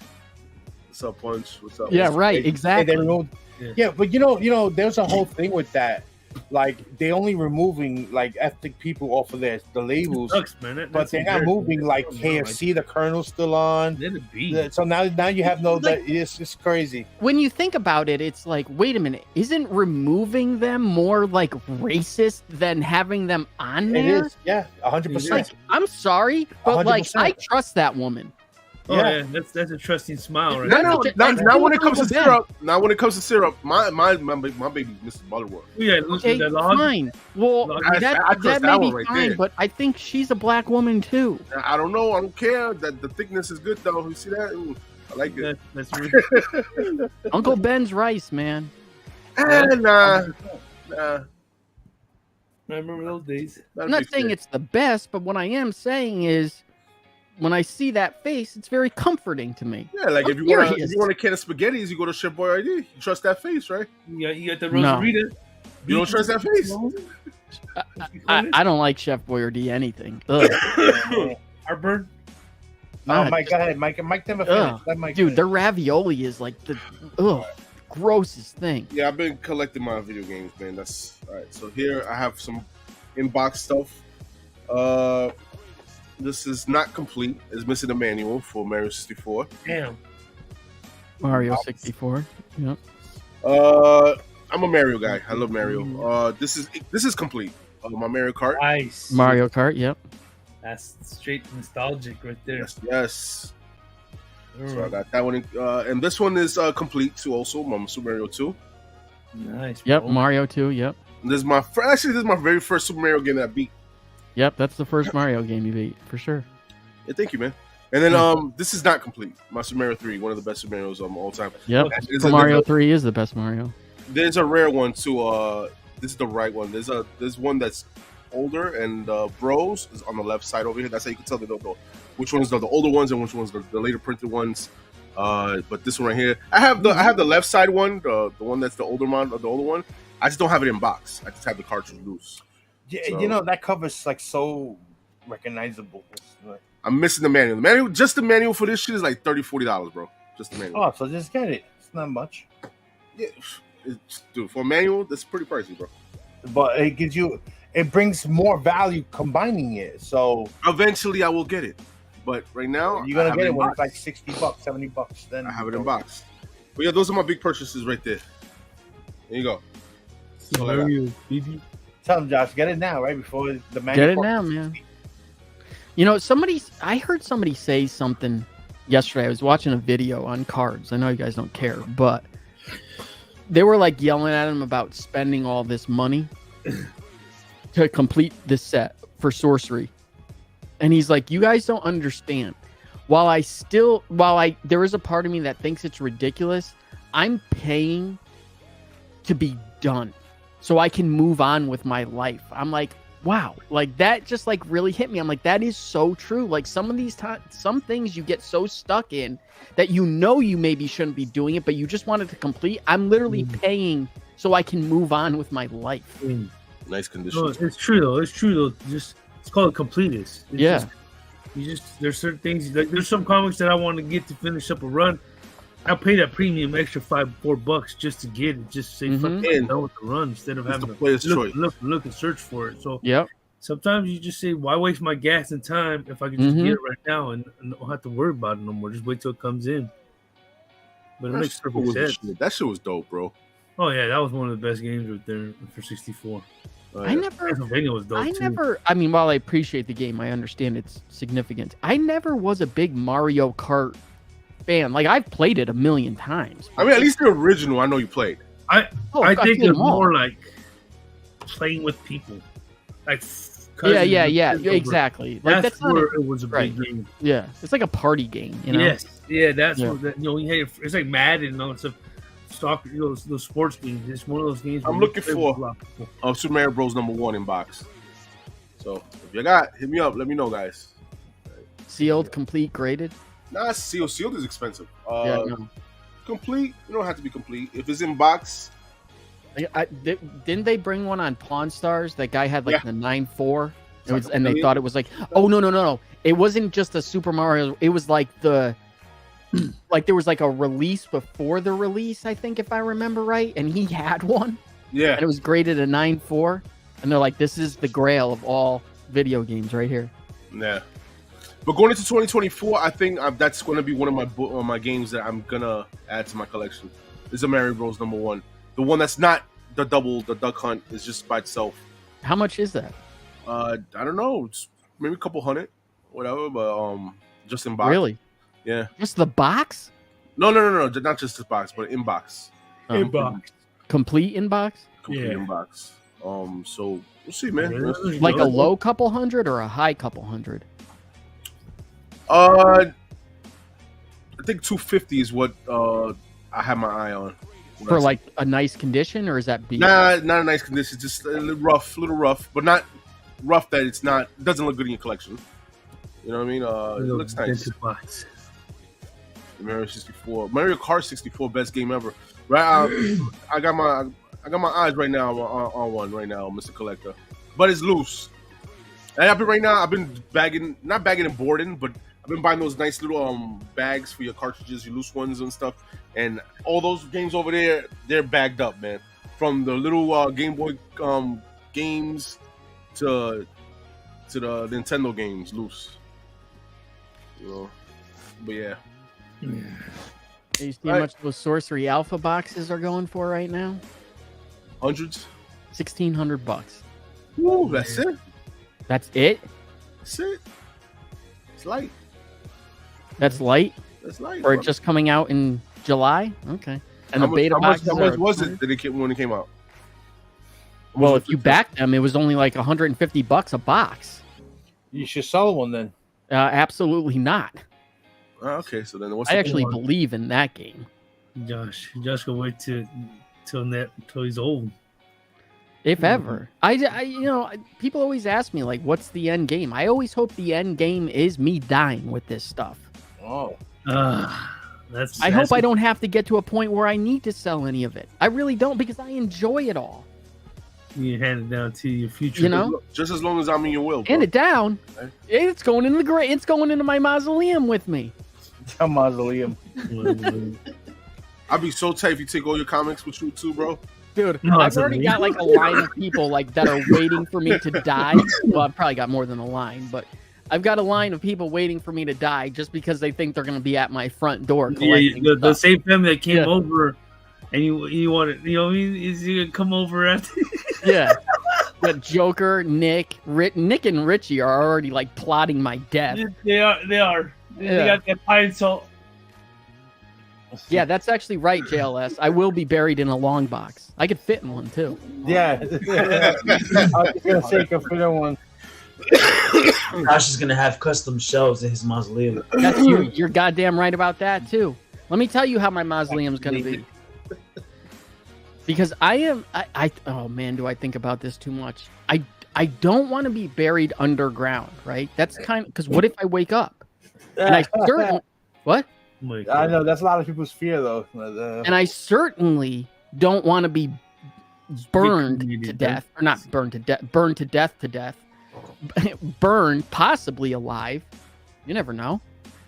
What's up, Punch? What's up? Yeah, right. Hey, they Exactly. removed, Yeah. yeah, but you know, there's a whole thing with that. Like they only removing like ethnic people off of the labels, Sucks, man. but That's they're not embarrassing. moving like KFC. The Colonel's still on. Let it be. So now you have no that. It's crazy. When you think about it, it's like, wait a minute, isn't removing them more like racist than having them on It there? is, yeah, 100%. Like, I'm sorry, but like, 100%. I trust that woman. Oh Yeah. yeah, that's a trusting smile, right? No, there. not when it comes to Uncle Ben. syrup. Not when it comes to syrup. My baby, Mrs. Butterworth. Yeah, Okay, the log. fine. Well, I that trust may that be one right fine, there. but I think she's a black woman too. I don't know. I don't care. That the thickness is good though. You see that? I like it. That's really, Uncle Ben's rice, man. Nah. I remember those days. I'm not saying it's the best, but what I am saying is, when I see that face, it's very comforting to me. Yeah, like I'm if you want serious. a can of spaghettis, you go to Chef Boyardee. You trust that face, right? You got the No. Rosarita. You don't trust that face. I don't like Chef Boyardee anything. Ugh. Heartburn. Oh, Mike, go ahead, Mike. Mike never Ugh. finished. Let Mike Dude, finish. the ravioli is like the grossest thing. Yeah, I've been collecting my video games, man. That's all right. So here I have some inbox stuff. This is not complete. It's missing a manual for Mario 64. Damn. Mario 64. Yep. I'm a Mario guy. I love Mario. This is complete. My Mario Kart. Nice. Mario Kart. Yep. That's straight nostalgic right there. Yes. So I got that one, and this one is complete too. Also, my Super Mario 2. Nice. Yep. bro. Mario 2. Yep. This is my this is my very first Super Mario game that I beat. Yep. That's the first Mario game you beat for sure. Yeah, thank you, man. And then this is not complete. My Super Mario 3, one of the best Super Marios of all time. Yep. There's Super Mario 3 is the best Mario. There's a rare one too. This is the right one. There's one that's older, and Bros is on the left side over here. That's how you can tell they don't know which ones are the older ones and which ones are the later printed ones. But this one right here, I have the left side one, the one that's the older one, the older one. I just don't have it in box. I just have the cartridge loose. Yeah, So- you know that cover's like so recognizable. It's like, I'm missing the manual. The manual, just the manual for this shit is like $30-$40, bro. Just the manual. oh, so just get it. It's not much, Yeah, dude, for a manual, that's pretty pricey, bro. but it brings more value combining it. So Eventually, I will get it, but right now you're I gonna have get it in when box. it's like $60, $70. Then I have it in box. But yeah, those are my big purchases right there. There you go. Mario, baby. Tell them, Josh, get it now, right before the man. Get it now, man. You know, I heard somebody say something yesterday. I was watching a video on cards. I know you guys don't care, but they were like yelling at him about spending all this money to complete this set for sorcery. And he's like, you guys don't understand. While there is a part of me that thinks it's ridiculous, I'm paying to be done so I can move on with my life. I'm like, wow, like that just like really hit me. I'm like, that is so true. Like some of these some things you get so stuck in that you maybe shouldn't be doing it, but you just wanted to complete. I'm literally paying so I can move on with my life. Nice conditions. No, it's true though. Just it's called completeness. Yeah. There's certain things like there's some comics that I want to get to finish up a run. I'll pay that premium extra $4 just to get it, just to say fuck it, done with the run instead of having to look and search for it. So sometimes you just say, why waste my gas and time if I can just get it right now and don't have to worry about it no more. Just wait till it comes in. But it makes perfect sense. That shit was dope, bro. Oh yeah, that was one of the best games right there for 64. I never. Castlevania was dope too. I mean, while I appreciate the game, I understand its significance. I never was a big Mario Kart fan. Like I've played it a million times. I mean, at least the original, I know you played. I think it's more like playing with people. Like yeah, exactly. Like that's where it was a big game. Yeah, it's like a party game. You know? Yes, yeah, that's what it's like Madden and all that stuff. Soccer, those sports games. It's one of those games. I'm looking for Super Mario Bros. #1 in box. So if you hit me up. Let me know, guys. Sealed, complete, graded. Nah, sealed. Sealed is expensive. No. Complete. You don't have to be complete. If it's in box. Didn't they bring one on Pawn Stars? That guy had like the 9.4, and they thought it was like, oh no, it wasn't just a Super Mario. It was like like there was like a release before the release, I think, if I remember right, and he had one. Yeah, and it was graded a 9.4, and they're like, this is the grail of all video games right here. Yeah. But going into 2024, I think that's going to be one of my games that I'm gonna add to my collection. Is a Mario Bros. #1, the one that's not the Duck Hunt is just by itself. How much is that? I don't know, it's maybe a couple hundred, whatever. But just in box. Really? Yeah. Just the box? No, not just the box, but in box. In box. Complete in box? Complete in box. So we'll see, man. Like a low couple hundred or a high couple hundred? I think 250 is what I have my eye on. For like a nice condition, or is that beat? Nah, not a nice condition. Just a little rough, but not rough that it doesn't look good in your collection. You know what I mean? It looks nice. Mario 64, Mario Kart 64, best game ever. Right? I got my eyes right now on one right now, Mr. Collector, but it's loose. And I've been not bagging and boarding, but I've been buying those nice little bags for your cartridges, your loose ones and stuff. And all those games over there, they're bagged up, man. From the little Game Boy games to the Nintendo games, loose. You know, but yeah. You see how much those Sorcery Alpha boxes are going for right now? Hundreds. $1,600. Woo, that's it. That's it. That's it. It's light. That's light. That's light. Or just coming out in July. Okay. And the beta boxes. How much was it when it came out? Well, if you backed them, it was only like $150 a box. You should sell one then. Absolutely not. Okay, so then I actually believe in that game. Josh can wait till he's old. If ever. I people always ask me like, what's the end game? I always hope the end game is me dying with this stuff. Oh. I hope I don't have to get to a point where I need to sell any of it. I really don't, because I enjoy it all. You hand it down to your future. You know? Just as long as I'm in your will, bro. Hand it down. Okay. It's going into the grave. It's going into my mausoleum with me. A mausoleum. I'd be so tight if you take all your comics with you too, bro. Dude, I've already got like a line of people like that are waiting for me to die. Well, I've probably got more than a line, but I've got a line of people waiting for me to die just because they think they're going to be at my front door. The same family that came over, and you want it. You know what I mean? Is he gonna come over after? Yeah. But Joker, Nick and Richie are already like plotting my death. They are. They got that pine salt. Yeah, that's actually right, JLS. I will be buried in a long box. I could fit in one too. Yeah. I was gonna say could fit in one. Josh is gonna have custom shelves in his mausoleum. That's you. You're goddamn right about that too. Let me tell you how my mausoleum's gonna be. Because I am. Oh man, do I think about this too much? I don't want to be buried underground, right? That's kind of because what if I wake up? And I certainly what? I know that's a lot of people's fear, though. And I certainly don't want to be burned to death, or not burned to death, burned to death, burned possibly alive. You never know.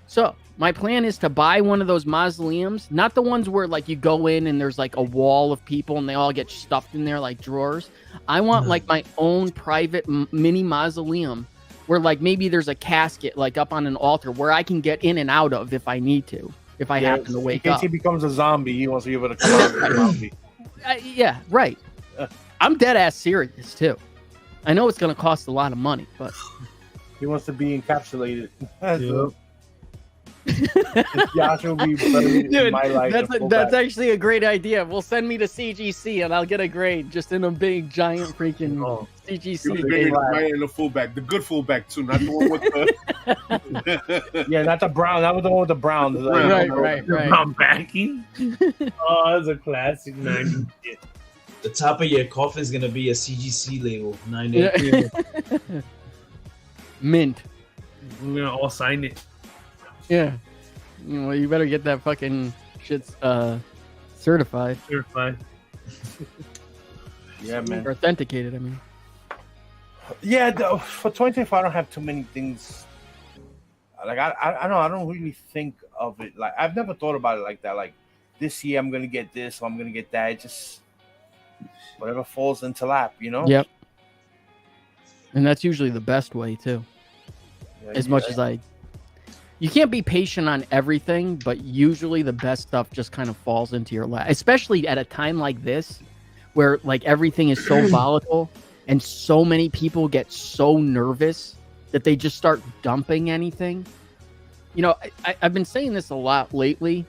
So my plan is to buy one of those mausoleums, not the ones where like you go in and there's like a wall of people and they all get stuffed in there like drawers. I want like my own private mini mausoleum where like maybe there's a casket like up on an altar where I can get in and out of if I need to, if I happen to wake up. In case up. he becomes a zombie, he wants to be able to come out as a zombie. Yeah, right. I'm dead ass serious too. I know it's going to cost a lot of money, but he wants to be encapsulated. Josh will be buried in my life. That's actually a great idea. We'll send me to CGC and I'll get a grade just in a big giant freaking CGC. In the fullback, the good fullback too, not the one with the yeah, not the brown. That was the one with the brown. Right. Brown backing. Oh, that's a classic 90s shit. The top of your coffin is gonna be a CGC label. 98. Mint. We're gonna all sign it. Yeah. Well, you better get that fucking shit certified. Yeah, man. Or authenticated, I mean. Yeah, for 2024, I don't have too many things. Like, I don't really think of it. Like, I've never thought about it like that. Like, this year I'm going to get this or I'm going to get that. It just, whatever falls into lap, you know? Yep. And that's usually the best way, too. Yeah, as much as you can't be patient on everything, but usually the best stuff just kind of falls into your lap, especially at a time like this where like everything is so volatile and so many people get so nervous that they just start dumping anything. You know, I've been saying this a lot lately,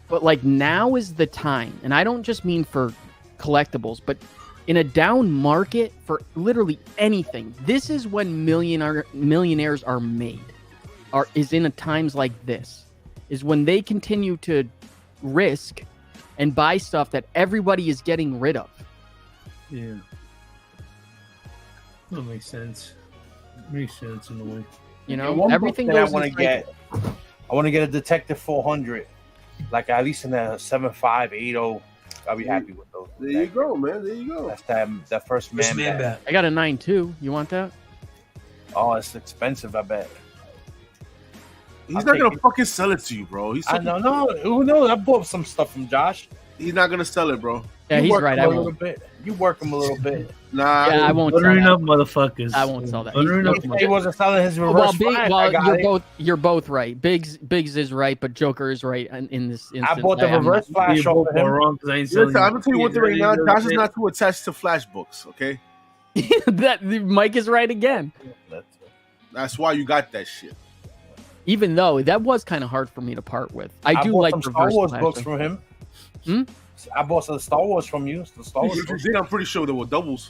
but like now is the time, and I don't just mean for collectibles, but in a down market for literally anything, this is when millionaires are made. Is in a times like this, is when they continue to risk and buy stuff that everybody is getting rid of. Yeah, that makes sense. Makes sense in a way. You know, everything goes. I want to get a Detective 400, like at least in a 7.580. I'll be happy with those. There you go, man. There you go. That's that first man bat. I got a 9.2. You want that? Oh, it's expensive. I bet. He's not gonna fucking sell it to you, bro. I don't know. Who knows? I bought some stuff from Josh. He's not gonna sell it, bro. Yeah, he's right. I won't. You work him a little bit. Nah, yeah, I won't. Buttering up, motherfuckers. I won't sell that. He wasn't selling his reverse. You're both right. Biggs is right, but Joker is right in this instance. I bought the reverse flash off of him. Listen, I'm gonna tell you one thing right now. Josh is not too attached to flash books. Okay. That Mike is right again. That's why you got that shit. Even though that was kind of hard for me to part with. I do like some Star Wars books from him. I bought some Star Wars from you. The Star Wars books. I'm pretty sure they were doubles.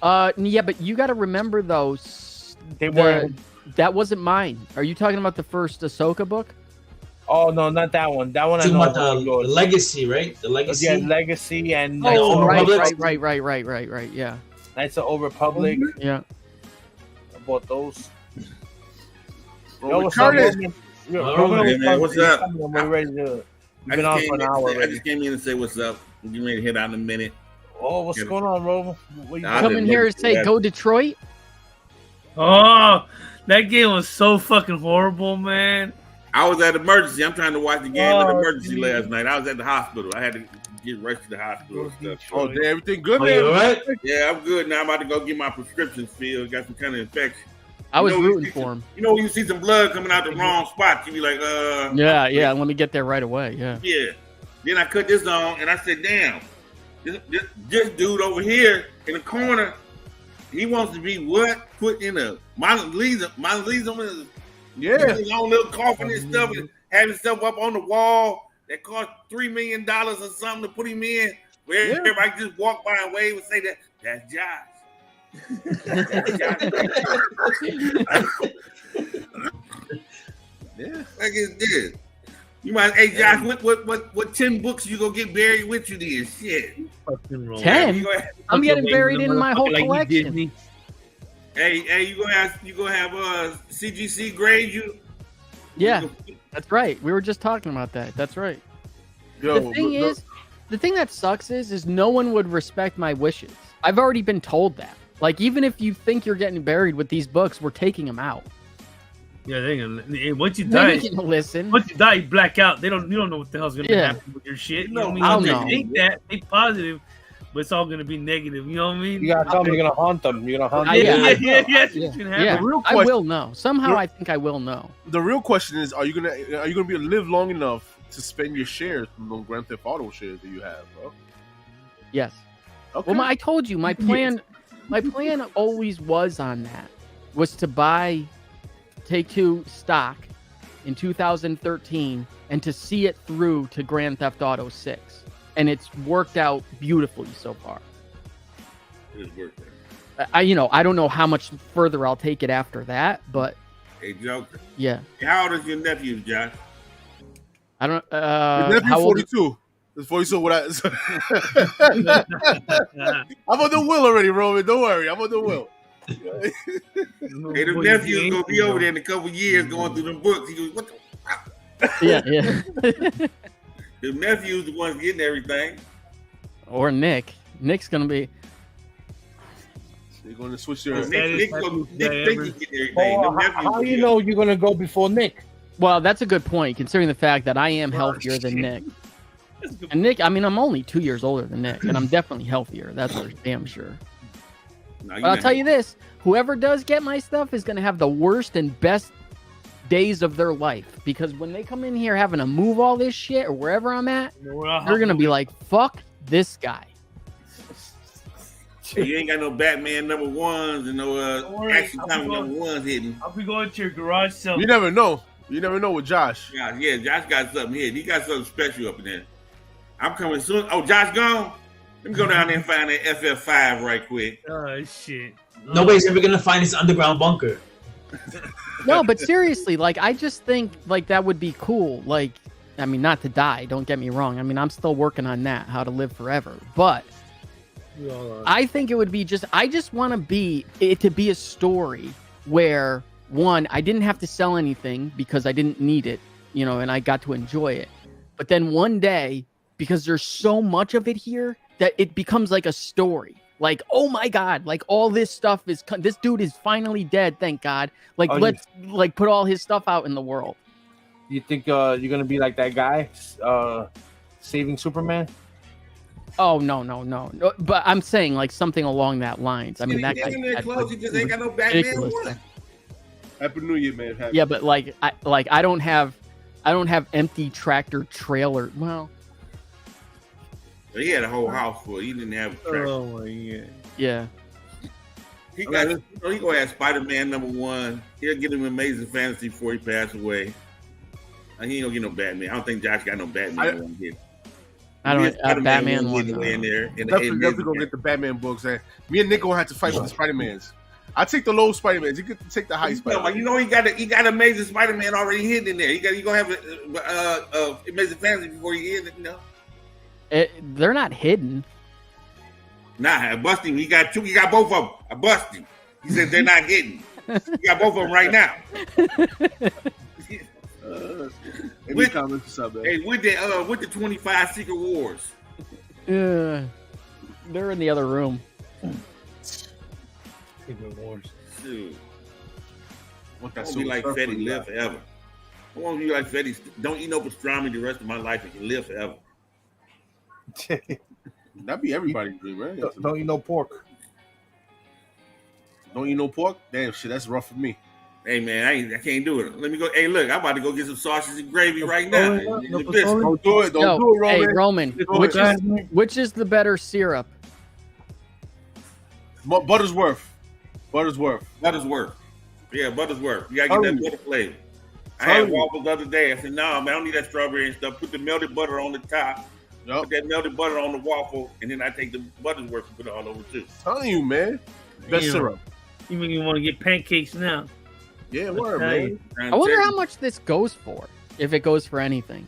Yeah, but you got to remember those. That wasn't mine. Are you talking about the first Ahsoka book? Oh no, not that one. That one I know. The Legacy, right? The Legacy. Yeah, Legacy and right. Yeah. Knights of the Old Republic. Yeah. I bought those. Yo, what's up? What's up? We're ready to. We've been on for an hour already. I just came in to say what's up. I'm getting ready to hit out in a minute. Oh, what's going on, Rover? Come in here and say, "Go Detroit." Oh, that game was so fucking horrible, man. I was at emergency. I'm trying to watch the game at emergency last night. I was at the hospital. I had to get rushed to the hospital and stuff. Oh, damn, everything good, man? You all right? Yeah, I'm good now. I'm about to go get my prescriptions filled. Got some kind of infection. I was rooting for him. You know when you see some blood coming out the wrong spot, you be like, Yeah, let me get there right away, yeah. Yeah. Then I cut this on, and I said, damn, this dude over here in the corner, he wants to be what? Put in a Mona Lisa his own little coffin and stuff, and have himself up on the wall that cost $3 million or something to put him in, where everybody just walk by and wave and say that's Josh. Like it's this. You might, hey Josh, what 10 books you gonna get buried with you then? Shit. 10? I'm getting buried in my whole collection. Hey, you gonna have CGC grade you? Yeah, that's right. We were just talking about that. That's right. Yo, The thing that sucks is no one would respect my wishes. I've already been told that. Like, even if you think you're getting buried with these books, we're taking them out. Yeah, they gonna. Once you They're die, gonna listen. once you die, you black out. You don't know what the hell's gonna happen with your shit. You know what I mean? I'll know. They think that, they positive, but it's all gonna be negative. You know what I mean? You gotta tell them you're gonna haunt them. You're gonna haunt them. Yeah, I will know. Somehow I think I will know. The real question is, are you gonna be live long enough to spend your shares from the Grand Theft Auto shares that you have, bro? Yes. Okay. Well, I told you my plan. My plan always was to buy Take-Two stock in 2013 and to see it through to Grand Theft Auto 6, and it's worked out beautifully so far. It's worked out. I don't know how much further I'll take it after that, but Hey, Joker. yeah. How old is your nephew, Josh? I don't. Your nephew how old? 42. It's 42. What I'm on the will already, Roman. Don't worry. I'm on the will. Hey, the nephew's gonna be over there in a couple years going through them books. He goes, "What the fuck?" Yeah. The nephew's the ones getting everything. Or Nick. Nick's gonna be. You're going to switch your. Nick think he's getting everything. Oh, how do you know you're gonna go before Nick? Well, that's a good point, considering the fact that I am healthier than Nick. And Nick, I mean, I'm only 2 years older than Nick, and I'm definitely healthier. That's for damn sure. No, But I'll tell you this: whoever does get my stuff is gonna have the worst and best days of their life, because when they come in here having to move all this shit or wherever I'm at, they're gonna be like, "Fuck this guy." Hey, you ain't got no Batman #1s and no action comic #1s hidden. I'll be going to your garage sale. You never know. You never know with Josh. Yeah, Josh got something here. He got something special up in there. I'm coming soon. Oh, Josh gone? Let me go down there and find that FF5 right quick. Oh, shit. Nobody's ever gonna find this underground bunker. No, but seriously, like, I just think like that would be cool. Like, I mean, not to die. Don't get me wrong. I mean, I'm still working on that, how to live forever. But I think it would be I just want it to be a story where, one, I didn't have to sell anything because I didn't need it, and I got to enjoy it. But then one day, because there's so much of it here, that it becomes like a story. Like, oh my God, like all this stuff this dude is finally dead, thank God. Like, let's put all his stuff out in the world. You think you're gonna be like that guy, saving Superman? Oh no. But I'm saying like something along that lines. I mean, that guy. He just ain't got no Batman one. Happy New Year, man. Yeah, but I don't have empty tractor trailer. Well, he had a whole house full. He didn't have a tractor. Oh my God. Yeah. He gonna have Spider-Man #1. He'll get him Amazing Fantasy before he passed away. He ain't gonna get no Batman. I don't think Josh got no Batman one here. I don't Batman one in there. Definitely gonna get the Batman books. And me and Nick gonna have to fight with the Spider-Mans. I take the low Spider-Mans. You get to take the high Spider-Man. He got Amazing Spider-Man already hidden in there. You gonna have Amazing Fantasy before he hit it. They're not hidden. Nah, I bust him. He got two. He got both of them. I bust him. He said they're not hidden. He got both of them right now. With the 25 Secret Wars. They're in the other room. Secret Wars. Dude. I want to be like Fetty, live forever. I want to be like Fetty. Don't eat no pastrami the rest of my life and can live forever. That'd be everybody's dream, right? Don't eat no pork. Don't eat no pork? Damn shit, that's rough for me. Hey man, I can't do it. Let me go. Hey, look, I'm about to go get some sausage and gravy right now. Don't do it. Don't do it, Roman. Hey, Roman, which is the better syrup? Buttersworth. Yeah, Buttersworth. You gotta get that butter flavor. I had waffles the other day. I said, no, man, I don't need that strawberry and stuff. Put the melted butter on the top. Yep. Put that melted butter on the waffle, and then I take the Buttersworth and put it all over too. Telling you, man. Best syrup. You make me want to get pancakes now. Yeah, word, man. I wonder how much this goes for. if it goes for anything.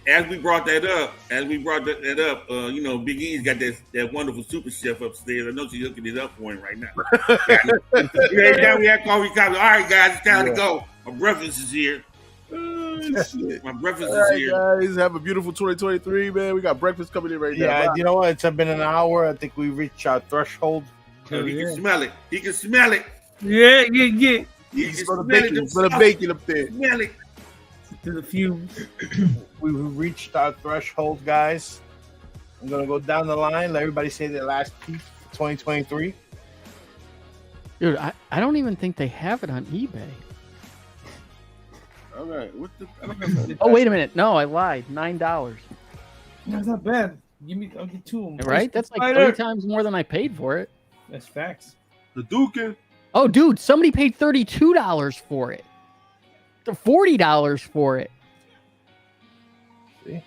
As we brought that up, you know, Big E's got that wonderful super chef upstairs. I know she's hooking it up for him right now. Yeah, we had coffee. All right, guys, it's time to go. My breakfast is here. Shit. My breakfast All right, is here. guys, have a beautiful 2023, man. We got breakfast coming in right now. Yeah, you know what? It's been an hour. I think we reached our threshold. He can smell it. He can smell it. Yeah. You can smell the smell bacon. it. Smell the bacon up there. Smell it. To the fumes. We reached our threshold, guys. I'm gonna go down the line. Let everybody say their last piece for 2023. Dude, I don't even think they have it on eBay. All right. What the? Oh, wait a minute. No, I lied. $9. That's not bad. I'll get 2 of them. Right? That's like Spider. 3 times more than I paid for it. That's facts. The Dukin. Oh, dude, somebody paid $32 for it. $40 for it. See?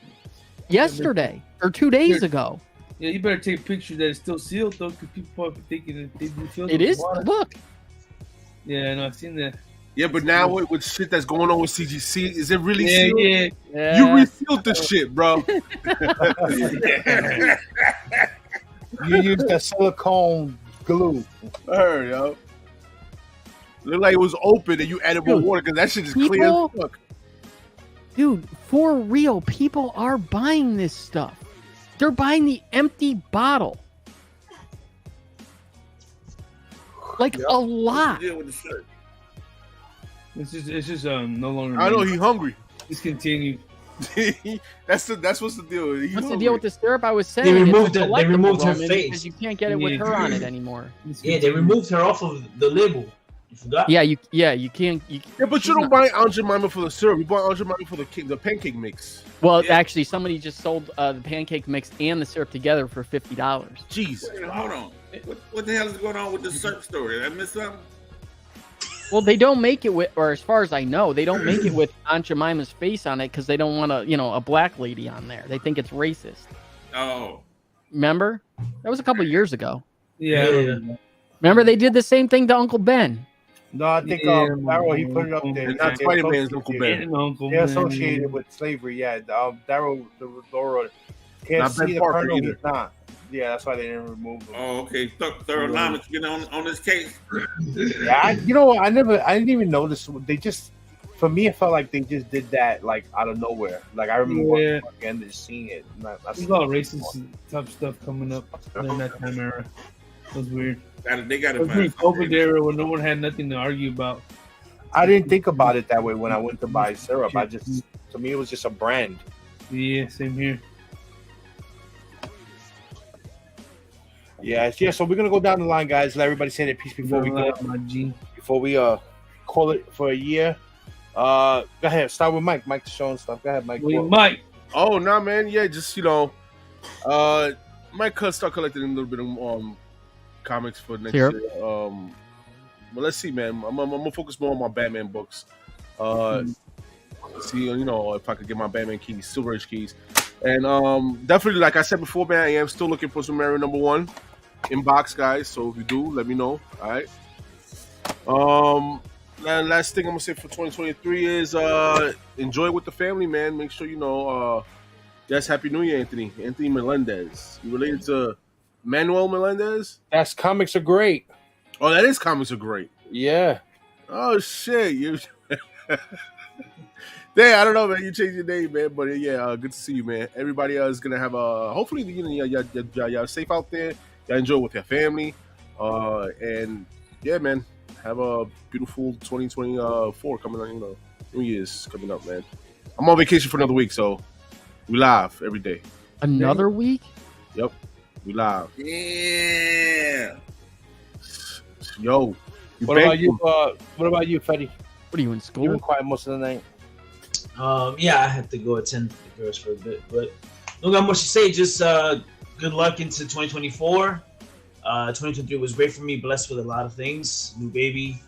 Yesterday or 2 days ago. Yeah, you better take pictures that it's still sealed though, because people probably thinking that they do feel It is. Look. Yeah, no, I've seen that. Yeah, but now with shit that's going on with CGC, is it really Yeah, sealed? yeah. You resealed the shit, bro. You used the silicone glue. I heard, yo. Looked like it was open and you added more water because that shit is clear as fuck. Dude, for real, people are buying this stuff. They're buying the empty bottle. Like a lot. Deal with the shirt. It's just no longer. I know he hungry. Discontinued. that's what's the deal. He What's the hungry. deal with the syrup? I was saying They it's removed a it. They removed her collectible, face. because you can't get it with her on it anymore. Yeah, they removed her off of the label. You forgot? Yeah, you can't. Yeah, but you don't buy Aunt Jemima for the syrup. You buy Aunt Jemima for the pancake mix. Well, actually, somebody just sold the pancake mix and the syrup together for $50. Jeez. Wait, hold on. What the hell is going on with the syrup story? Did I miss something? Well, they don't make it with, or as far as I know, they don't make it with Aunt Jemima's face on it because they don't want a black lady on there. They think it's racist. Oh. Remember? That was a couple years ago. Yeah. Remember, they did the same thing to Uncle Ben. No, I think Daryl, he put it up there. And not Spider-Man's Uncle Ben. They're associated with slavery, yeah. Daryl, the Thoro, can't Not see Ben the Parker colonel, either. he's not. Yeah, that's why they didn't remove him. Oh, okay. Thorough Lamas get on this case. Yeah, you know what? I didn't even notice. They just, for me, it felt like they just did that like out of nowhere. Like I remember again, just seeing it. There's a lot of racist type stuff coming up in that time era. It was weird. They got It was during COVID era when no one had nothing to argue about. I didn't think about it that way when I went to buy syrup. To me, it was just a brand. Yeah, same here. Yeah. So we're gonna go down the line, guys. Let everybody say their piece before we go. Before we call it for a year. Go ahead. Start with Mike. Mike's showing stuff. Go ahead, Mike. Mike. Oh no, man. Yeah, just might start collecting a little bit of comics for next year. But let's see, man. I'm gonna focus more on my Batman books. See, if I could get my Batman keys, Silver Age keys, and definitely, like I said before, man, I am still looking for some Mario #1 in box, guys. So if you do, let me know. All right. Last thing I'm gonna say for 2023 is enjoy with the family, man. Make sure yes, Happy New Year, Anthony. Anthony Melendez. You related to Manuel Melendez? That's Comics Are Great. Oh, that is Comics Are Great. Yeah. Oh shit, you. Damn, I don't know, man. You changed your name, man. But yeah, good to see you, man. Everybody else is gonna have hopefully y'all safe out there. Y'all enjoy with your family, and yeah, man. Have a beautiful 2024 coming on. New Year's coming up, man. I'm on vacation for another week, so we live every day. Another week? Yep, we live. Yeah. Yo, What about you, Fetty? What are you in You school? were quiet most of the night. Yeah, I had to go attend the girls for a bit, but don't got much to say. Just good luck into 2024. 2023 was great for me. Blessed with a lot of things. New baby.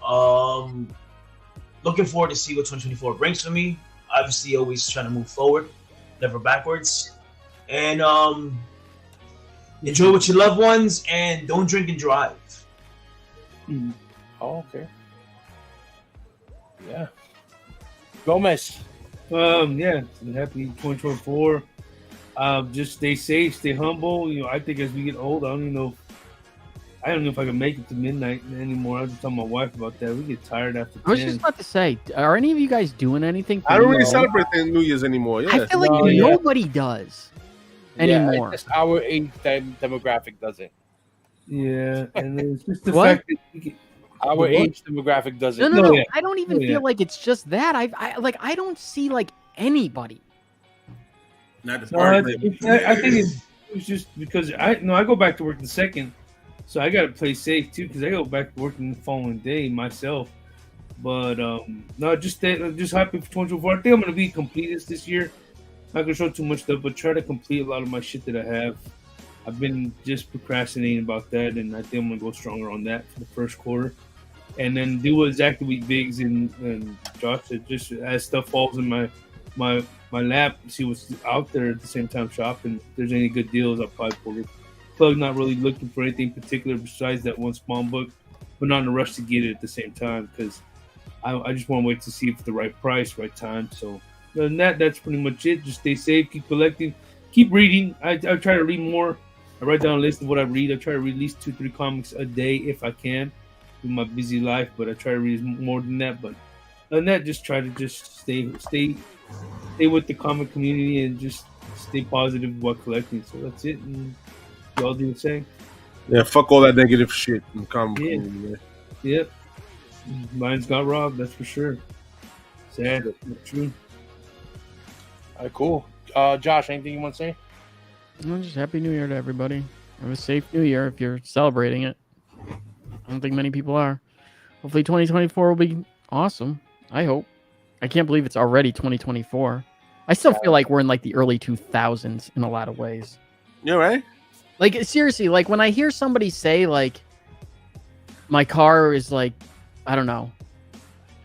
Looking forward to see what 2024 brings for me. Obviously, always trying to move forward, never backwards. And enjoy with your loved ones, and don't drink and drive. Oh, okay. Yeah. Gomez. Yeah, happy 2024. Just stay safe, stay humble. I think as we get old, I don't know if I can make it to midnight anymore. I was just telling my wife about that. We get tired after 10. I was just about to say, are any of you guys doing anything? I don't really celebrate the New Year's anymore. Yeah. I feel like nobody does anymore. It's just our age demographic doesn't. Yeah, and it's just the fact that our age demographic doesn't. No. Yeah. I don't even feel like it's just that. I don't see like anybody. Not the I think it was just because I go back to work the second, so I got to play safe too because I go back to work the following day myself. But no, just happy for 2024. I think I'm gonna be completist this year. Not gonna show too much stuff, but try to complete a lot of my shit that I have. I've been just procrastinating about that, and I think I'm gonna go stronger on that for the first quarter, and then do exactly what Biggs and Josh said. Just as stuff falls in my lap, see what's out there at the same time shopping. If there's any good deals, I'll probably pull it. Plug not really looking for anything particular besides that one Spawn book, but not in a rush to get it at the same time because I just want to wait to see if it's the right price, right time. So other than that's pretty much it. Just stay safe, keep collecting, keep reading. I try to read more. I write down a list of what I read. I try to read at least 2-3 comics a day if I can with my busy life, but I try to read more than that. But other than that, just try to stay with the comic community and just stay positive while collecting. So that's it. And y'all do the same. Yeah, fuck all that negative shit in the comic community, man. Yep. Mine's got robbed, that's for sure. Sad, but true. All right, cool. Josh, anything you want to say? No, just Happy New Year to everybody. Have a safe New Year if you're celebrating it. I don't think many people are. Hopefully 2024 will be awesome. I hope. I can't believe it's already 2024. I still feel like we're in like the early 2000s in a lot of ways. Yeah, right? Like seriously, like when I hear somebody say like my car is like, I don't know,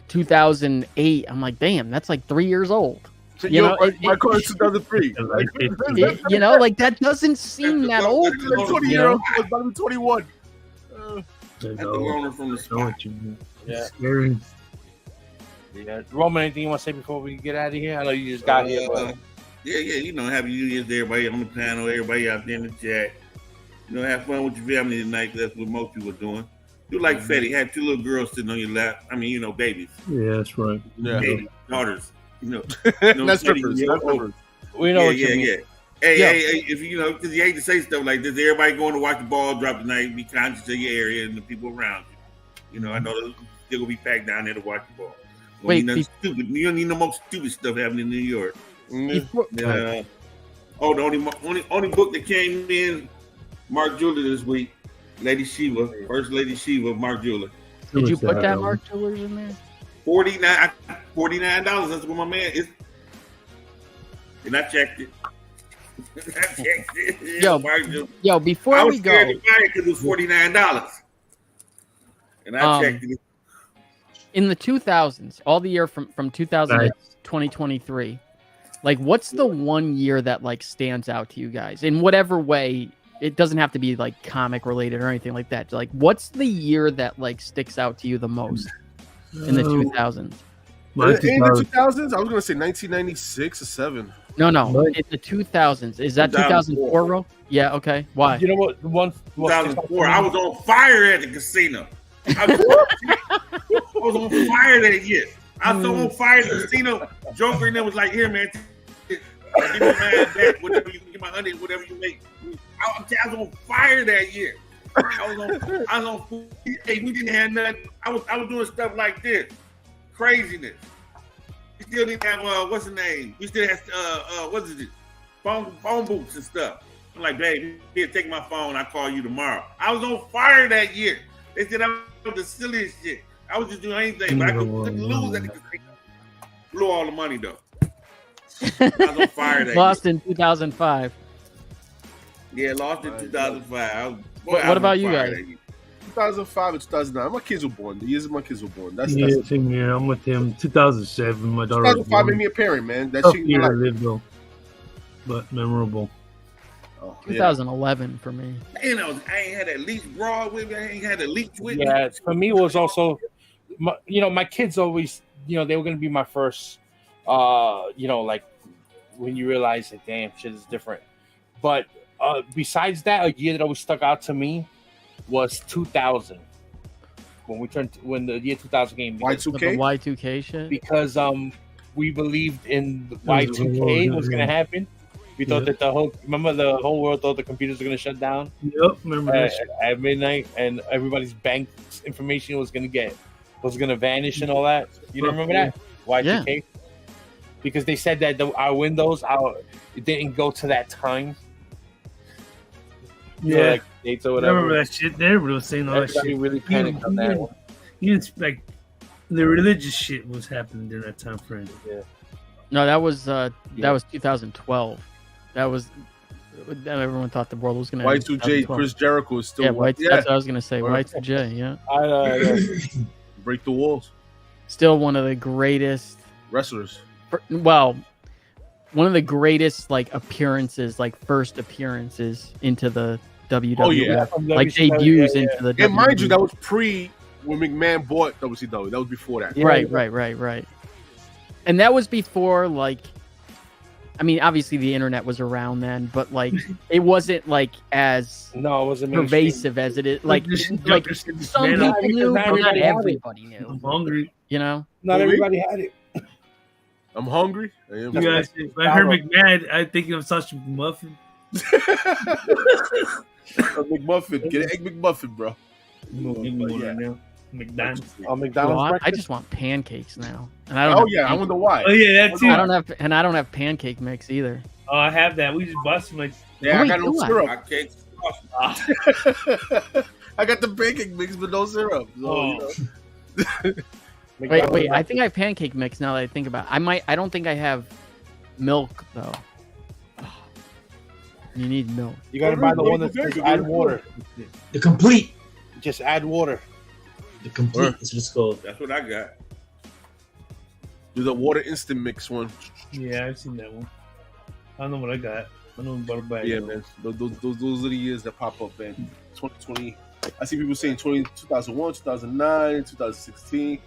2008, I'm like, damn, that's like 3 years old. So my car is 2003. Like that doesn't seem that old. 20-year-old was about to be 21. That's the loner from the spot. Yeah. Scary. Yeah. Roman, anything you want to say before we get out of here? I know you just got here. But... Yeah. Happy New Year's to everybody on the panel, everybody out there in the chat. Have fun with your family tonight. That's what most people are doing. Do like Fetty, had 2 little girls sitting on your lap. I mean, babies. Yeah, that's right. Yeah. Baby, daughters. That's strippers. We know what you mean. Yeah. Hey, if because you hate to say stuff like this, everybody going to watch the ball drop tonight. Be conscious of your area and the people around you. I know they're gonna be packed down there to watch the ball. Stupid. You don't need no more stupid stuff happening in New York. The only book that came in, Mark Julia this week, Lady Shiva, First Lady Shiva, Mark Julia. Did you put that Mark Julia in there? $49. That's what my man is. And I checked it. Yo, before we go, because it was $49, and I checked it. In the 2000s, all the year from 2000 to 2023, like what's the one year that like stands out to you guys in whatever way? It doesn't have to be like comic related or anything like that. Like, what's the year that like sticks out to you the most in the 2000s? In the 2000s, I was gonna say 1996 or 7. No, in the 2000s. Is that 2004, bro? Yeah, okay. Why? You know what? 2004. I was on fire at the casino. I was on fire that year. I was so on fire at the casino. Joker and them was like, "Here, man, give me my back. Whatever you get my honey, whatever you make." I was on fire that year. I was on. Hey, we didn't have nothing. I was doing stuff like this, craziness. We still didn't have what's the name? We still have what is it? Phone booths and stuff. I'm like, babe, here, take my phone. I'll call you tomorrow. I was on fire that year. They said I was the silliest shit. I was just doing anything, but I couldn't lose at the casino. Blew all the money though. I was on fire that Lost in 2005. Yeah, lost in 2005. What about you guys? 2005 and 2009. My kids were born. The years my kids were born. That's same here. I'm with him. 2007. My daughter. 2005 made me a parent, man. That shit year I lived though, but memorable. 2011 for me. I ain't had that leech broad with me. I ain't had the leech with me. Yeah, for me it was also, my kids always, they were going to be my first Like when you realize that damn shit is different. But besides that, a year that always stuck out to me was 2000 when the year 2000 came. The Y2K shit. Because we believed in the Y2K was gonna happen. We thought that the whole world thought the computers were gonna shut down. Yep, remember that shit. At midnight, and everybody's bank information was gonna vanish and all that. You don't remember that Y2K? Yeah. Because they said that our Windows, it didn't go to that time. Yeah, like dates or whatever. I remember that shit. Everybody was saying all that shit. Really panicked on that one. Like the religious shit was happening during that time frame. Yeah. No, that was 2012. That was everyone thought the world was gonna. Y2J, Chris Jericho is still. That's what I was gonna say. Y2J, yeah. Break the walls. Still one of the greatest wrestlers. Well, one of the greatest first appearances into the WWF. Oh yeah, debuts into the. And mind you, that was pre when McMahon bought WCW. That was before that. Yeah. Right. And that was before obviously the internet was around then, but it wasn't as it wasn't pervasive as it is. Some people knew, but not everybody knew. I'm hungry. Not everybody had it. I'm hungry. I heard McMahon. I think of such McMuffin. McMuffin, get an egg McMuffin, bro. McDonald's. McDonald's. I just want pancakes now, and I don't. I wonder why. Oh yeah, that too. I don't have pancake mix either. Oh, I have that. We just bust them I got no syrup. I got the pancake mix, but no syrup. So, Wait! I think I have pancake mix now that I think about it. I don't think I have milk though. You need milk. You gotta buy the one that says add water. The complete. Just add water. The complete is what it's called. That's what I got. Do the water instant mix one. Yeah, I've seen that one. I don't know what I got. I know about a bag. Yeah, man. Those are the years that pop up, man. 2020. I see people saying 2001, 2009, 2016.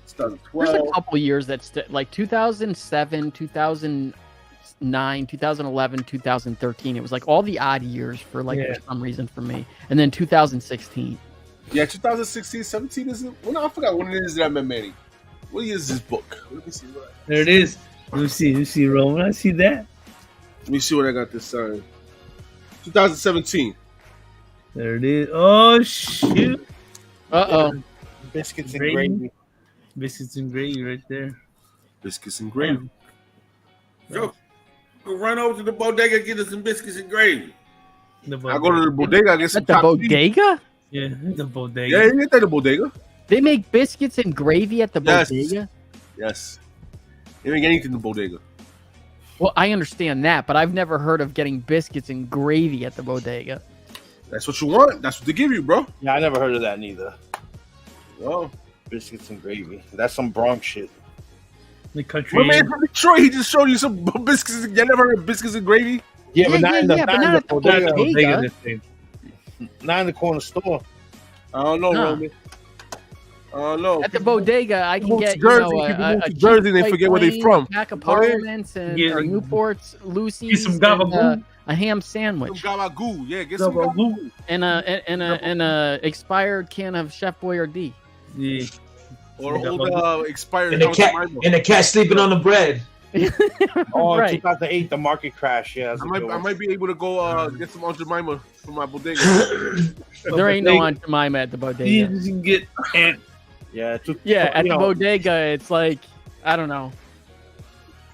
2012. There's a couple years that's 2007, 2009, 2011, 2013. It was all the odd years for some reason for me. And then 2016. Yeah, 2016, 17 is I forgot when it is that I met Manny. What year is this book? Let me see. There it is. Let me see, Roman. I see that. Let me see what I got this time. 2017. There it is. Oh shoot. Biscuits and gravy. Biscuits and gravy right there. Biscuits and gravy. Joe, go run over to the bodega, get us some biscuits and gravy. I go to the bodega, I get some At the bodega? Yeah, the bodega. Yeah, you get the bodega. They make biscuits and gravy at the bodega? Yes. They make anything in the bodega. Well, I understand that, but I've never heard of getting biscuits and gravy at the bodega. That's what you want. That's what they give you, bro. Yeah, I never heard of that neither. Oh. Biscuits and gravy. That's some Bronx shit. The country. My man from Detroit, he just showed you some biscuits. You never heard of biscuits and gravy? Yeah, but not in the bodega. Not in the corner store. I don't know, Roman. I don't know. At the bodega, I can get a Jersey. They forget where they're from. Pack of Parliaments and Newports, Lucy's, some gabagool. A ham sandwich. Some gabagool, yeah. Get some gabagool. And a expired can of Chef Boyardee. Yeah. Or old expired. And a cat sleeping on the bread. Right. 2008, the market crash. Yeah, I might be able to go get some Aunt Jemima from my bodega. There ain't no Aunt Jemima at the bodega. You can get Aunt. Yeah, at the bodega, it's I don't know.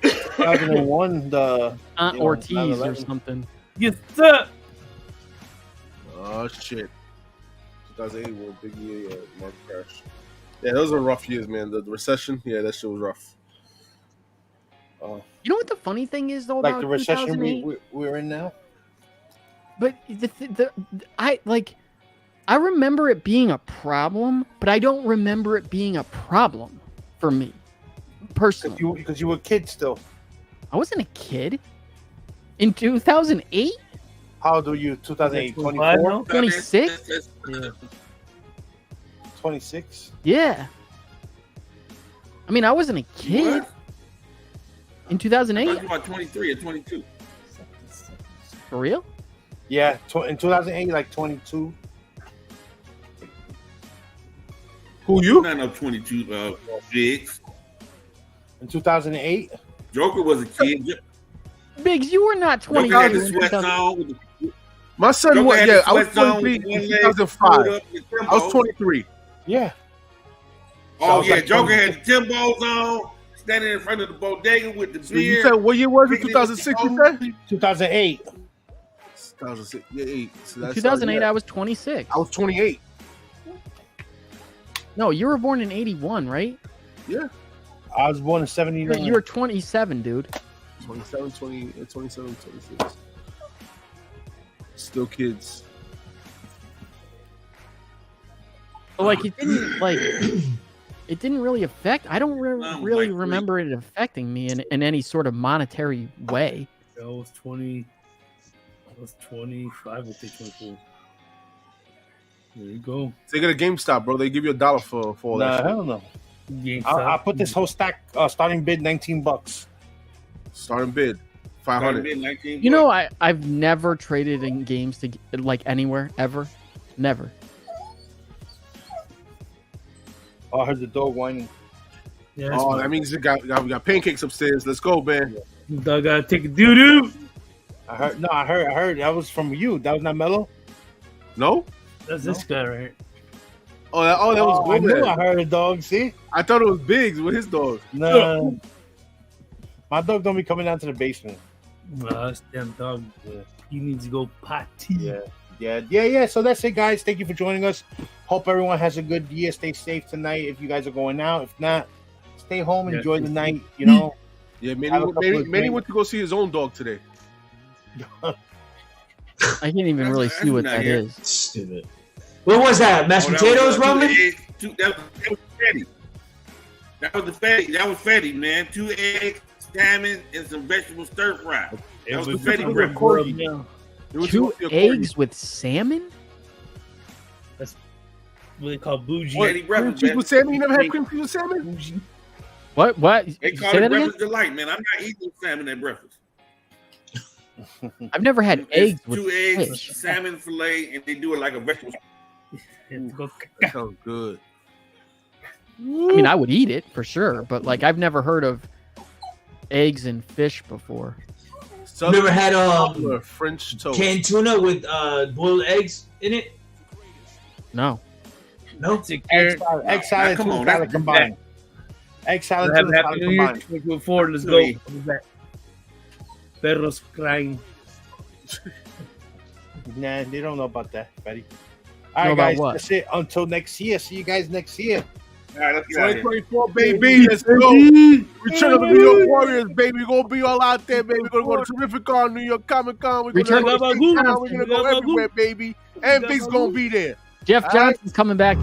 2001, the Aunt Ortiz or something. Yes, sir. Oh shit. 2008 was a big year. Yeah, market crash. Yeah, those were rough years, man. The recession, yeah, that shit was rough. You know what the funny thing is though like about the recession we're in now? But I remember it being a problem, but I don't remember it being a problem for me personally. Because you were a kid still. I wasn't a kid in 2008. How old were you? 2008, 24, 26. Yeah. 26. Yeah. I mean, I wasn't a kid. What? In I 2008? thought you were 23 or 22. For real? Yeah, in 2008, like 22. Who you? Not no 22 bigs. In 2008, Joker was a kid. Biggs, you were not Joker 22. had the in sweat 2000. zone. With the, My son Joker was, had yeah, the I was sweat zone 23 with in one leg 2005. pulled up in the I was Timbos. 23. yeah. Oh, So I was yeah. like Joker 22. had the Timbos on, standing in front of the bodega with the So you beer. said what year was it? Picking it 2006, with you the said? 2008. 2006. Yeah, 8. So In that's 2008, yeah. I was 26. I was 28. No, you were born in 81, right? Yeah. I was born in 79. You were 27, dude. 27, 26. Still kids. But like it didn't like it didn't really affect. I don't really like remember it affecting me in any sort of monetary way. I was 20. I was 25. I think 24. There you go. They get a GameStop, bro. They give you $1 for all Nah, that shit. hell no. GameStop. I put this whole stack starting bid $19. Starting bid, 500. You know, I've never traded in games to like anywhere ever, never. Oh, I heard the dog whining. Yeah, that's Oh, fine. that means we got pancakes upstairs. Let's go, man. Dog gotta take a doo doo. I heard. No, I heard. That was from you. That was not Mello. No? That's this guy right here. Oh, that was I good. knew I heard a dog. See? I thought it was Biggs with his dog. No. My dog don't be coming down to the basement. This damn dog. He needs to go potty. Yeah. So that's it, guys. Thank you for joining us. Hope everyone has a good year. Stay safe tonight. If you guys are going out, if not, stay home. Yeah. Enjoy the night. You know. Yeah, Have a couple of Manny drinks. went to go see his own dog today. I can't even really see what not that here. is. Stupid. What was that? Mashed potatoes, Roman? That was fatty. That was the fatty. That was fatty, man. 2 eggs, salmon, and some vegetable stir fry. That was the fatty breakfast. Yeah. He went to 2 go see a corgi. eggs with salmon? What they call bougie. Fatty Cream breakfast, cheese man. with salmon? You never had cream cheese with salmon? Bougie. What? They You call say it that again? breakfast delight, man. I'm not eating salmon at breakfast. I've never had It's eggs with 2 eggs, fish. salmon fillet, and they do it like a vegetable. That sounds good. I mean, I would eat it for sure, but like I've never heard of eggs and fish before. You never had French toast. canned tuna with boiled eggs in it? No. No. Egg salad, Come tuna on, salad that's combined. Egg salad, Have tuna Happy salad New Year. combined. 2024. Let's go. What is that? Perros crying. Nah, they don't know about that, buddy. All Know right, about guys. what? That's it. Until next year. See you guys next year. All right, let's get out of here. 2024, baby. Let's go. Return of the New York Warriors, baby. We're going to be all out there, baby. We're going to go to Terrificon, New York Comic Con. We're going Return to of the go everywhere, baby. And Big's going to be there. Jeff All right. Johnson's coming back